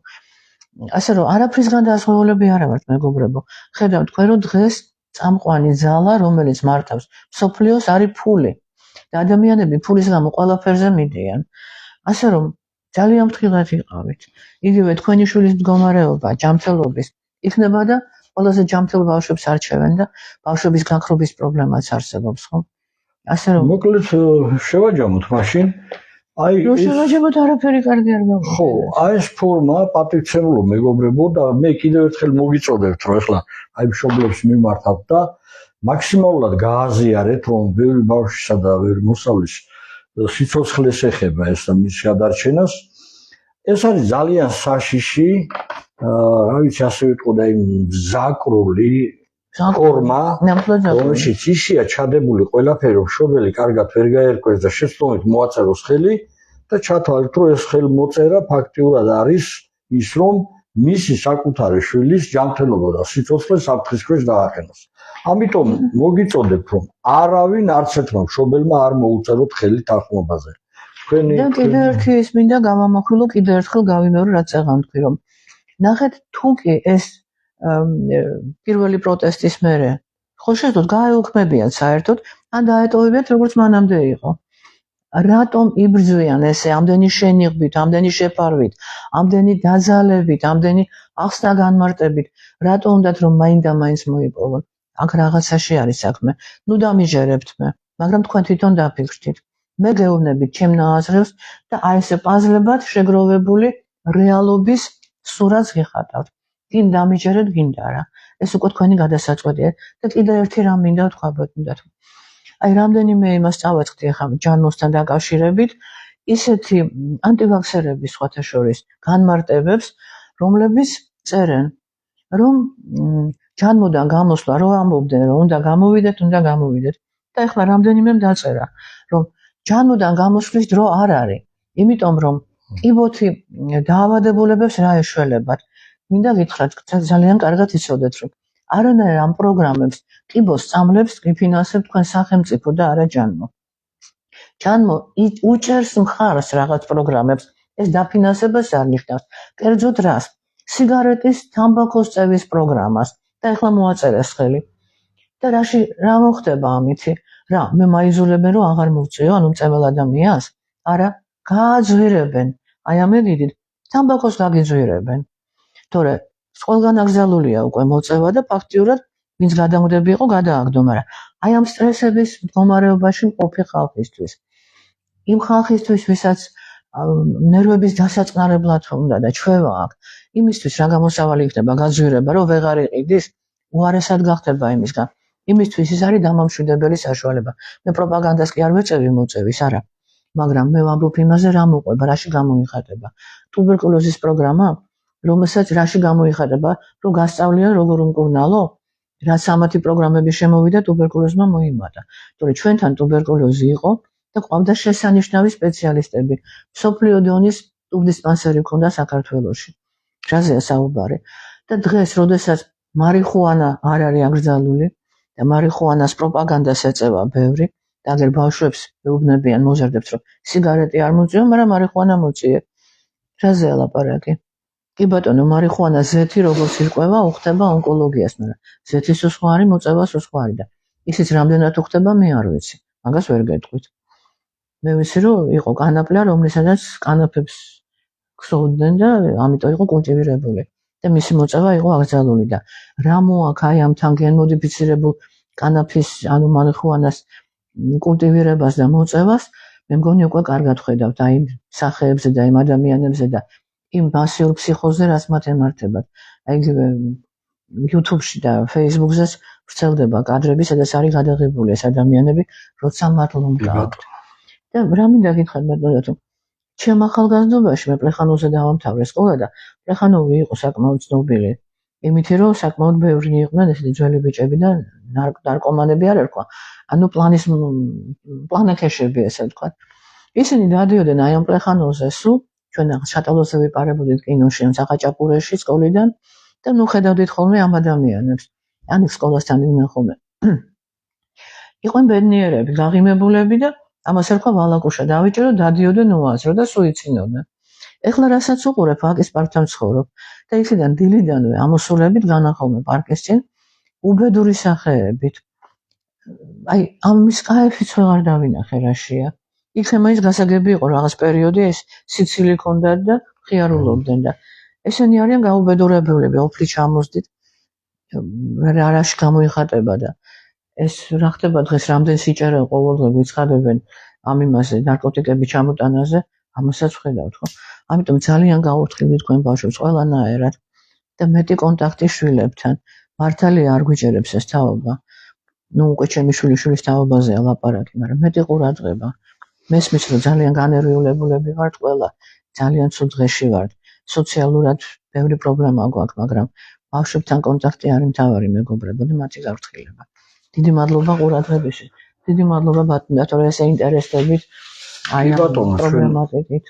ასე რომ არაფრისგან დაზღვეულები არა ვართ, მეგობრებო. ხედავთ თქვენ, რომ დღეს წამყვანი ძალა, რომელიც მართავს მსოფლიოს, არის ფული და ადამიანები ფულის გამო ყველაფერზე მიდიან. ასე რომ ძალიან ფრთხილად იყავით. იგივე თქვენი შვილის მდგომარეობა, ჯანმრთელობის იქნება და ყველაზე ჯანმრთელ ბავშვებს არჩევენ და ბავშვების გაქრობის პრობლემაც არსებობს, ხო? ასე რომ მოკლედ შევაჯამოთ მაშინ. აი რო შევაჯამოთ არაფერი კარგი არ გამოდის. ხო, აი ეს ფორმა პატივცემულო მეგობრებო და მე კიდევ ერთხელ მოგიწოდებთ, რომ ახლა აი მშობლებს მიმართავთ და მაქსიმალურად გააზიარეთ, რომ ბევრი ბავშვისა და ბევრი მოსავლის სიცოცხლეს ეხება ეს და მის გადარჩენას. ეს არის ძალიან საშიში, რა ვიცი, ასე ვიტყოდა, იმ ზაკრული ფორმა, რომელშიც ისია ჩადებული ყველაფერი, მშობელი კარგად ვერ გაერკვეს და შეცდომით მოაწეროს ხელი და ჩათვალეთ, რომ ეს ხელმოწერა ფაქტიურად არის ის, რომ მისი საკუთარი შვილის ჯანმრთელობა და სიცოცხლე საფრთხის ქვეშ დააყენოს. ამიტომ მოგიწოდებთ, რომ არავინ არც ერთმა მშობელმა არ მოუწეროთ ხელი თანხმობაზე. და კიდევ ერთი ის მინდა გავამახვილო, კიდევ ერთხელ გავიმეორო, რაც აღარ თქვი, რომ ნახეთ, თუ კი ეს პირველი პროტესტის მერე ხო შეძლოთ გაეუქმებიან საერთოდ, ან დაეტოვებიათ როგორც მანამდე იყო. რატომ იბრძვიან ესე ამდენი შენიღბით, ამდენი შეფარვით, ამდენი დაძალებით, ამდენი ახსნა განმარტებით, რატომ უნდათ რომ მაინდა-მაინც მოიპოვონ? აქ რაღაცაში არის საქმე. ნუ დამიჯერებთ მე, მაგრამ თქვენ თვითონ დაფიქრდით. მე გეუბნებით ჩემ ნააზრევს და აი ესე პაზლებად შეგროვებული რეალობის სურათს გიხატავთ. გინ დამიჯერეთ, გინდა რა. ეს უკვე თქვენი გადასაწყვეტია და კიდევ ერთი რამ მინდა თქვა ბატონო. აი რამდენიმე იმას წავაწყდი ახლა ჯანმოსთან დაკავშირებით, ისეთი ანტივაქსერების სხვათა შორის განმარტებებს, რომლებიც წერენ, რომ ჯანმოდან გამოსვლა რო ამბობდნენ, რომ უნდა გამოვიდეთ და ახლა რამდენიმემ დაწერა, რომ ჯანმოდან გამოსვლის დრო არ არის, იმიტომ რომ კიბოთი დაავადებულებებს რა ეშველებათ. მინდა გითხრათ, ძალიან კარგად იცოდეთ, რომ არანაირ ამ პროგრამებს კიბოს სწავლებს გიფინანსებ თქვენ სახელმწიფო და არა ჯანმო. ჯანმო უჭერს მხარს რაღაც პროგრამებს, ეს დაფინანსებას არ ნიშნავს. კერძოდ რას? სიგარეტის, თამბაქოს წევის პროგრამას და ახლა მოაწერეს ხელი. და რა მოხდება ამითი? რა, მე მაიზოლებენ რომ აღარ მოვწიო, ანუ მწეველ ადამიანს? არა, გააძვირებენ. აი ამერიდით თამბაქოს გაგიძვირებენ. თორე ყველგან აკრძალულია უკვე მოწევა და ფაქტიურად ვინც გადამგდები იყო გადააგდო, მაგრამ აი ამ სტრესების მდგომარეობაში მყოფი ხალხისთვის. იმ ხალხისთვის, ვისაც ნერვების დასაწყნარებლად უნდა და ჩვევა აქვს, იმისთვის რა გამოსავალი იქნება გაძვირება, რომ ვეღარ იყიდის, უარესად გახდება იმისგან. იმისთვის ის არის დამამშვიდებელი საშუალება. მე პროპაგანდას კი არ ვეწევი მოწევის, არა. მაგრამ მე ვამბობ იმაზე, რა მოყვება, რაში გამოიხატება. ტუბერკულოზის პროგრამა, რომელსაც რაში გამოიხატება, რომ გასწავლიან როგორ უმკურნალო, რაც ამათი პროგრამები შემოვიდა ტუბერკულოზმა მოიმატა. თორე ჩვენთან ტუბერკულოზი იყო და ყავდა შესანიშნავი სპეციალისტები. მსოფლიო დონის ტუბდისპანსერი ქონდა საქართველოში. რაზეა საუბარი? და დღეს, როდესაც მარიხუანა არ არის აკრძალული და მარიხუანას პროპაგანდას ეწევა ბევრი, და აგერ ბავშვებს ეუბნებიან მოზარდებს, რომ სიგარეტი არ მოწიო, მაგრამ მარიხუანა მოწიე. რაზეა ლაპარაკი? კი ბატონო, მარიხუანა ზეთი როგორც ირკვევა, უხდება ონკოლოგიას, მაგრამ ზეთის სხვა არის, მოწევას სხვა არის და ისიც რამდენად უხდება, მე არ ვიცი. მაგას ვერ გეტყვით. მე ვიცი, რომ იყო კანაპლია, რომლისადაც კანაფებს ქსოვდნენ და ამიტომ იყო კულტივირებული. და მისი მოწევა იყო აკრძალული და რა მოაქვს აი ამთან გენმოდიფიცირებულ კანაფის, ანუ მარიხუანას კულტივირებას და მოწევას, მე მგონი უკვე კარგად ხედავთ აი სახეებზე და იმ ადამიანებზე და იმ მასიურ ფსიქოზე, რაც მათ ემართებათ. აი იგივე YouTube-ში და Facebook-ზეც ვრცელდება კადრები, სადაც არის გადაღებული ეს ადამიანები, როცა მათ ლომკავთ. და რა მინდა გითხრათ ბატონო, ჩემ ახალგაზრდობაში მე პლეხანოვზე დავამთავრე სკოლა და პლეხანოვი იყო საკმაოდ ცნობილი. იმითი რომ საკმაოდ ბევრი იყვნენ ესეთი ძველი ბიჭები და ნარკომანები არ ერქვა. ანუ პლანაკეშები ესე ვთქვათ. ისინი დადიოდნენ აი ამ პლეხანოვზე სულ ჩვენ შატალოზე ვიპარებოდით კინოში ან საყაჭაპურეში სკოლიდან და ნუ ხედავდით ხოლმე ამ ადამიანებს. ან სკოლასთან იყვნენ ხოლმე. იყვნენ ბედნიერები, გაღიმებულები და ამას ერქვა ვალაკუშა დავიჭირო, დადიოდნენ უაზრო და სუიცინოდნენ. ეხლა რასაც უყურებ, აკის პარკთან ვცხოვრობ და იქიდან დილიდანვე ამოსულებით განახოლმე პარკის წინ უბედური სახეებით. აი ამის კაიფიც ვეღარ დავინახე რაშია. იქ მაინც გასაგები იყო რაღაც პერიოდი ეს სიცილი ჰქონდათ და ხიარულობდნენ და ესენი არიან გაუბედურებულები, ოფლი ჩამოსდით რაში გამოიხატება და ეს რა ხდება დღეს რამდენ სიჭერე ყოველდღე გვიცხადებენ ამ იმაზე ნარკოტიკების ჩამოტანაზე, ამასაც ვხედავთ ხო? ამიტომ ძალიან გავურთქილდით თქვენ ბავშვებს ყველანაირად და მეტი კონტაქტი შვილებთან. მართალია არ გვიჭერებს ეს თაობა. ნუ უკვე ჩემი შვილიშვილის თაობაზეა ლაპარაკი, მაგრამ მეტი ყურადღება. მესმის რომ ძალიან განერვიულებულები ვართ ყველა, ძალიან ცუდ დღეში ვართ. სოციალურად ბევრი პრობლემა გვაქვს, მაგრამ ბავშვებთან კონტაქტი არის მთავარი მეგობრებო და მათი გაფრთხილება. დიდი მადლობა ყურადღებისთვის. დიდი მადლობა ბატონო, თორე ესე ინტერესდებით აი ამ პრობლემატიკით.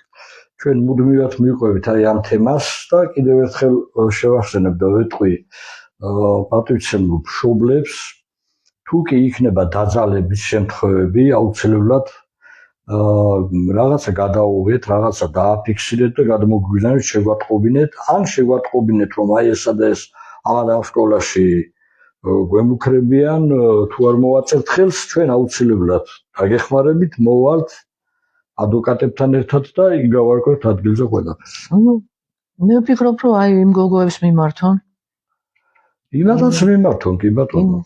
ჩვენ მუდმივად მივყვებით აი ამ თემას და კიდევ ერთხელ შევახსენებ და ვეტყვი პატივცემულ მშობლებს, თუ კი იქნება დაძალების შემთხვევები, აუცილებლად რაღაცა გადაუღეთ, რაღაცა დააფიქსირეთ და გადმოგვიგზავნეთ, შეგვატყობინეთ, ან შეგვატყობინეთ, რომ აი ესა და ეს ამ სკოლაში გვემუქრებიან, თუ არ მოვაწერთ ხელს, ჩვენ აუცილებლად დაგეხმარებით, მოვალთ ადვოკატებთან ერთად და იგავარკვევთ ადგილზე ყველაფერს. ანუ მე ვფიქრობ, რომ აი იმ გოგოებს მიმართონ. იმათაც მიმართონ, კი ბატონო.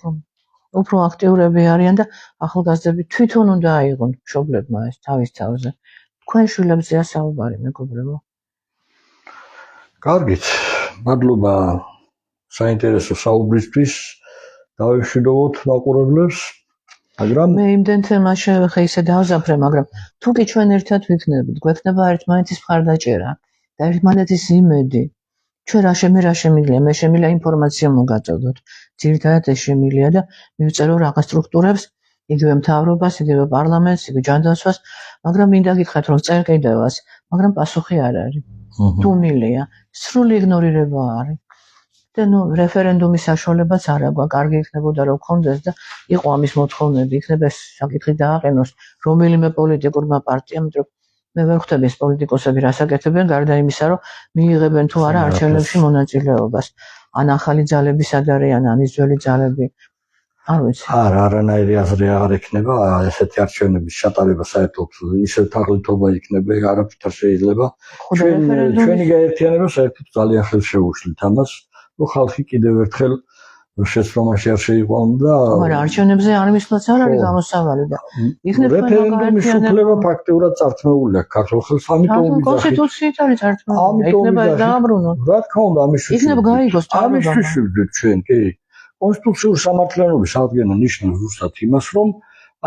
უფრო აქტიურები არიან და ახალგაზრდები თვითონ უნდა აიღონ მშობლებმა ეს თავის თავზე. თქვენ შვილებზეა საუბარი, მეგობრებო. კარგით, მადლობა საინტერესო საუბრისთვის. დავეშვიდობოთ მაყურებლებს, მაგრამ მე იმდენ თემას შევეხე ისე დავზაფრე, მაგრამ თუ კი ჩვენ ერთად ვიქნებით, გვექნება ერთმანეთის მხარდაჭერა და ერთმანეთის იმედი. ჩვენ რა შემიძლია, მე შემიძლია ინფორმაცია მოგაწოდოთ. ძირითადად ეს შემიძლია და მივწერო რაღაც სტრუქტურებს, იგივე მთავრობას, იგივე პარლამენტს, იგივე ჯანდაცვას, მაგრამ მინდა გითხრათ, რომ წერ კიდევას, მაგრამ პასუხი არ არის. თუ მილია, სრული იგნორირება არის. და რეფერენდუმის საშუალებაც არ აქვს, კარგი იქნებოდა რომ გქონდეს და იყო ამის მოთხოვნები, იქნება ეს საკითხი დააყენოს რომელიმე პოლიტიკურმა პარტიამ, მაგრამ მე ვერ ხვდები ეს პოლიტიკოსები რას აკეთებენ, გარდა იმისა, რომ მიიღებენ თუ არა არჩევნებში მონაწილეობას. ან ახალი ძალები სად არიან, ან ის ძველი ძალები. არ ვიცი. არა, არანაირი აზრი აღარ ექნება, ესეთი არჩევნების ჩატარება საერთოდ ისევ თაღლითობა იქნება, არაფერ არ შეიძლება. ჩვენი გაერთიანება საერთოდ ძალიან ხელს შეუშლით ამას. ხალხი კიდევ ერთხელ შეცდომაში არ შეიყვანდა. მაგრამ არჩევნებზე არ მისვლაც არ არის გამოსავალი და რეფერენდუმის უფლება ფაქტიურად წართმეული აქვს ქართულ ხელს, ამიტომ კონსტიტუციით არის წართმეული. იქნება დააბრუნოს. რა თქმა უნდა, იქნება გაიგოს ამისთვის ვიბდით ჩვენ, კი. კონსტიტუციური სამართლიანობის აღდგენა ნიშნავს ზუსტად იმას, რომ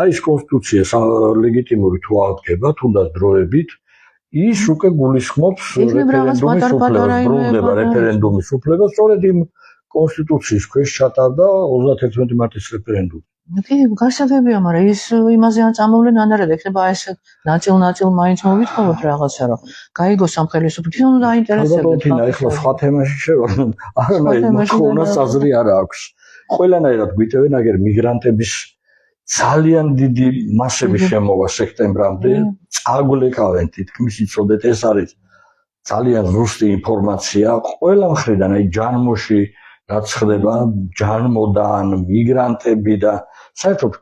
აი ეს კონსტიტუცია ლეგიტიმური თუ აღდგება, თუნდაც დროებით, ის უკვე გულისხმობს რეფერენდუმის უფლებას, სწორედ იმ კონსტიტუციის ქვეშ ჩატარდა 31 მარტის რეფერენდუმი. კი, გასაგებია, მაგრამ ის იმაზე ან წამოვლენ, ან არა, ექნება ეს ნაწილ მაინც მოვითხოვოთ რაღაცა, რომ გაიგოს ამ ხელისუფლებას, თვითონ უნდა აინტერესებდეს. ახლა სხვა თემაში შევარდნ, არანაირი მოთხოვნა საზრი არ აქვს. ყველანაირად გვიტევენ, აგერ მიგრანტების ძალიან დიდი მასების შემოვა სექტემბრამდე, წაგვლეკავენ თითქმის იცოდეთ, ეს არის ძალიან ზუსტი ინფორმაცია ყველა მხრიდან, აი ჯანმოში რაც ხდება, ჯანმოდან, მიგრანტები და საერთოდ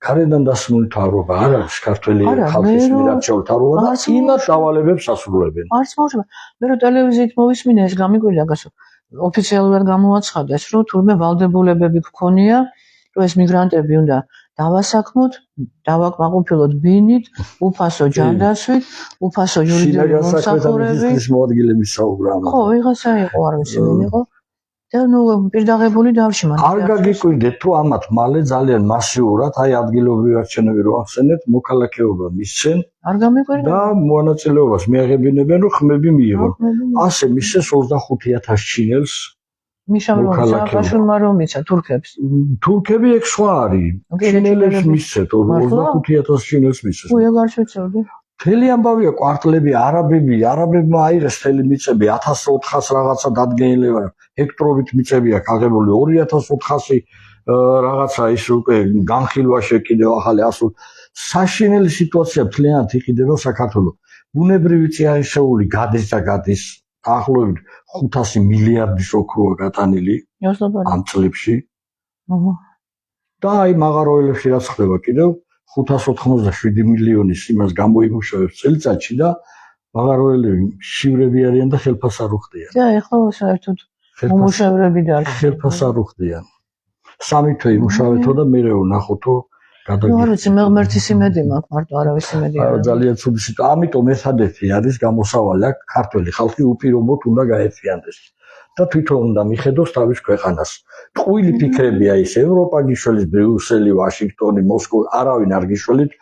გარედან დასმული მთავრობა არ არის ქართველი ხალხის მირჩეული მთავრობა და იმას დავალებებს ასრულებენ. არც მოუშვება. მე რო ტელევიზიით მოვისმინე, ეს გამიკვირდა გასო. ოფიციალურად გამოაცხადეს, რომ თურმე ვალდებულებები გქონია, რომ ეს მიგრანტები უნდა დავასაქმოთ, დავაკმაყოფილოთ ბინით, უფასო ჯანდაცვით, უფასო იურიდიული მომსახურებით. ის მოადგილების საუბრაა. ხო, ვიღაცა იყო, არ ვიცი ვინ იყო. და პირდაღებული დავში მან. არ გაგიკვირდეთ თუ ამათ მალე ძალიან მასიურად, აი ადგილობრივი არჩევნები რო ახსენეთ, მოქალაქეობა მისცენ. არ გამიკვირდა. და მონაწილეობას მიაღებინებენ, რომ ხმები მიიღონ. ასე მისცეს 25000 ჩინელს. მიშამრომა რომ მიცა თურქებს. თურქები ეგ სხვა არის. ჩინელებს მისცეთ 25000 ჩინელს მისცეს. უ ეგ არ შეცოდე. მთელი ამბავია კვარტლები, არაბებმა აირეს მთელი მიწები 1400 რაღაცა დადგენილება, ჰექტრობით მიწები აქვს აღებული 2400 რაღაცა ის უკვე განხილვაში კიდევ ახალი ასულ საშინელი სიტუაცია მთლიანად იყიდება საქართველოს. ბუნებრივი წიაღისეული გადის და გადის დაახლოებით 500 მილიარდის ოქროა გატანილი ამ წლებში. და აი მაღაროელებში რაც ხდება კიდევ 587 მილიონის იმას გამოიმუშავებს წელიწადში და მაღაროელები შივრები არიან და ხელფას არ უხდიან. და ეხლა საერთოდ მომუშავეები და ხელფას არ უხდიან. 3 თვე იმუშავეთო და მე ვნახოთო გადაგიხადე. არ ვიცი, მე ღმერთის იმედი მაქვს, მარტო არავის იმედი არ აქვს. ძალიან ცუდი სიტუაცია. ამიტომ ერთადერთი არის გამოსავალი აქ ქართველი ხალხი უპირობოდ უნდა გაერთიანდეს. და თვითონ უნდა მიხედოს თავის ქვეყანას. ტყუილი ფიქრებია ის ევროპა გიშველის, ბრიუსელი, ვაშინგტონი, მოსკოვი, არავინ არ გიშველით.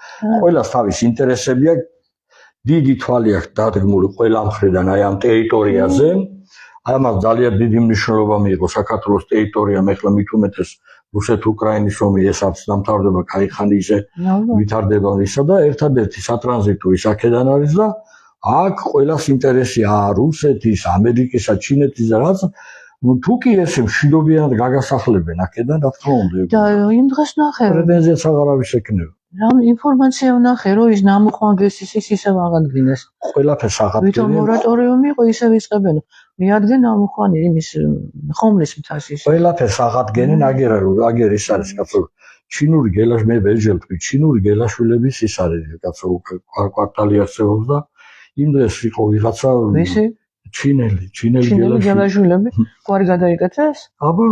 ყველას თავის ინტერესები აქვს. დიდი თვალი აქვს დადგმული ყველა მხრიდან აი ამ ტერიტორიაზე. ამას ძალიან დიდი მნიშვნელობა მიიღო საქართველოს ტერიტორიამ, ეხლა მით უმეტეს რუსეთ-უკრაინის ომი, ეს არც დამთავრდება, კაიხანი ისე ვითარდება ისა და ერთადერთი სატრანზიტო ის აქედან არის და აქ ყველას ინტერესია რუსეთის, ამერიკისა, ჩინეთის და რაც თუ კი ესე მშვიდობიანად გაგასახლებენ აქედან, რა თქმა უნდა. და იმ დღეს ნახე. პრეტენზიაც აღარ არის შექმნილი. რამ ინფორმაცია ვნახე, რომ ის ნამუხვანგეს ის ისევ აღადგენს. ყველაფერს აღადგენს. ვითომ მორატორიუმი იყო, ისევ იწყებენ. მიადგენ ნამუხვანი იმის ხომლის მთას ის. ყველაფერს აღადგენენ, აგერ ის არის კაცო. ჩინური გელაშ მე ვეძებ თქვი, ჩინური გელაშვილების ის არის კაცო კვარტალი არსებობს და იმ დღეს იყო ვიღაცა ჩინელი გელაშვილები. კვარი გადაიკეთეს? აბა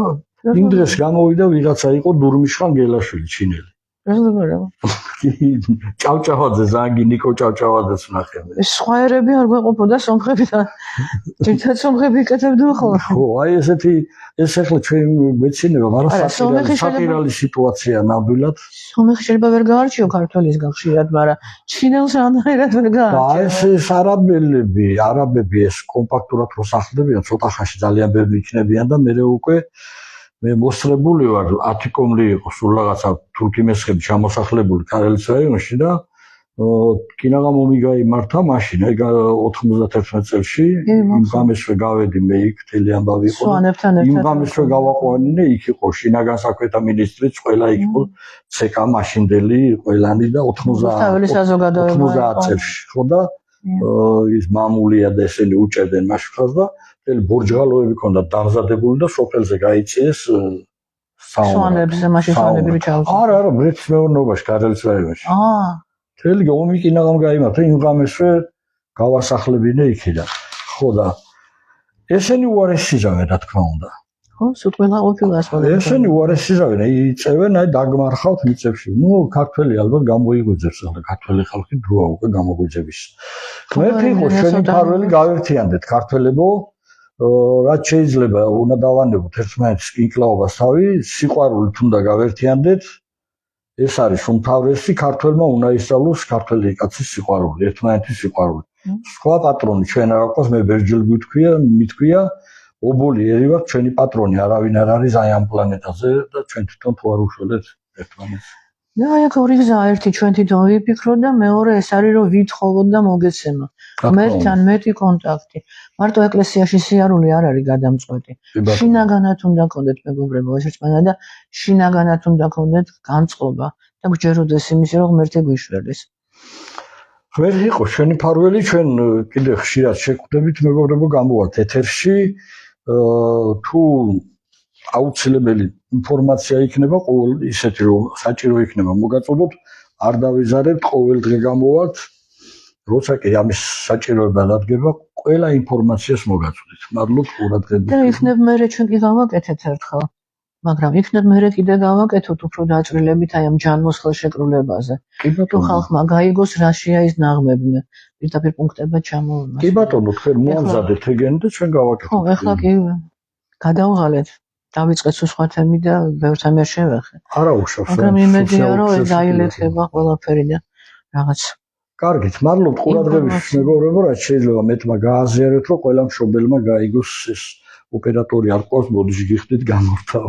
იმ დღეს გამოვიდა ვიღაცა იყო დურმიშხან გელაშვილი ჩინელი. ჭავჭავაძე ზანგი ნიკო ჭავჭავაძეს ნახე. სხვა ერები არ გვეყოფოდა სომხებიდან. ერთად სომხები იკეთებდა ხოლმე. ხო, აი ესეთი ეს ახლა ჩვენ მეცინება, მაგრამ სატირალი სიტუაცია ნამდვილად. სომეხი შეიძლება ვერ გაარჩიო ქართველის გახშირად, მაგრამ ჩინელს რანაირად ვერ გაარჩიო. ეს არაბები ეს კომპაქტურად რო სახლდებიან, ცოტა ხანში ძალიან ბევრი იქნებიან და მე უკვე მე მოსწრებული ვარ 10 კომლი იყო სულ რაღაცა თურქი მესხები ჩამოსახლებული ქარელის რაიონში და კინაღა მომი გაიმართა მაშინ აი 91 წელში იმ გამესვე გავედი მე იქ თელი ამბავი იყო იმ გამესვე გავაყვანინე იქ იყო შინაგან საქმეთა მინისტრიც ყველა იქ იყო ცეკა მაშინდელი ყველანი და 90 წელში ხო და ის მამულია და ესენი უჭერდნენ მაშხას და მთელი ბორჯღალოები ქონდა დამზადებული და სოფელზე გაიწიეს სვანებზე მაშინ სვანები რო ჩაუწვა არა ბრეთის მეურნეობაში ქარელის რაიონში მთელი ომი კინაღამ გაიმართა იმ გამესვე გავასახლებინე იქიდან ხო და ესენი უარესიზავენ რა თქმა უნდა ხო სულ ყოფილა ასპარეზი ესენი უარესიზავენ იწევენ აი დაგმარხავთ მიწებში ნუ ქართველი ალბათ გამოიგვიძებს ახლა ქართველი ხალხი დროა უკვე გამოგვიძების მერტი იყო ჩვენი ფარველი გავერთიანდეთ ქართველებო რაც შეიძლება უნდა დავანებოთ ერთმანეთის კინკლაობას თავი სიყვარულით უნდა გავერთიანდეთ ეს არის უმთავრესი ქართველმა უნდა ისწავლოს ქართველი კაცის სიყვარული ერთმანეთის სიყვარული სხვა პატრონი ჩვენ არ აქვს მე ბერძილ მითქვია ობოლი ერივათ ჩვენი პატრონი არავინ არ არის აი ამ პლანეტაზე და ჩვენ თვითონ თუ არ უშველეთ ერთმანეთს და აი აქ ორი გზაა ერთი ჩვენ თვითონ ვიფიქროთ და მეორე ეს არის რომ ვითხოვოთ და მოგეცემა ღმერთთან მეტი კონტაქტი მარტო ეკლესიაში სიარული არ არის გადამწყვეტი შინაგანად უნდა გქონდეთ მეგობრებო ეს ერთმანეთს და შინაგანად უნდა გქონდეთ განწყობა და გჯეროდეს იმის რომ ღმერთი გვიშველის ღმერთი იყო ჩვენი ფარველი ჩვენ კიდე ხშირად შეგხვდებით მეგობრებო გამოვართ ეთერში თუ აუცილებელი ინფორმაცია იქნება ყოველ ისეთი რომ საჭირო იქნება მოგაწოდოთ არ დავიზარებთ ყოველ დღე გამოვართ როცა კი ამის საჭიროება დადგება ყველა ინფორმაციას მოგაწოდით მადლობ ყურადღებისთვის და იქნებ მე ჩვენ კი გავაკეთეთ ერთხელ მაგრამ იქნებ მე კიდე გავაკეთოთ უფრო დაწვრილებით აი ამ ჯანმოსხელ შეკრულებაზე თუ ხალხმა გაიგოს რაშია ის ნაღმები პირდაპირ პუნქტებად ჩამოვიმას კი ბატონო თქვენ მოამზადეთ ეგენი და ჩვენ გავაკეთებთ ხო ეხლა კი გადავღალეთ დავიწყეთ სხვა თემი და ბევრ თემას შევეხე არა უშავს მაგრამ იმედია რომ ეს დაილექება ყველაფერი და რაღაც კარგით მადლობ ყურადღებისთვის მეგობრებო რაც შეიძლება მეტმა გააზიარეთ რომ ყველა მშობელმა გაიგოს ეს ოპერატორი არ ყავს მოდიში გიხდით გამორთავ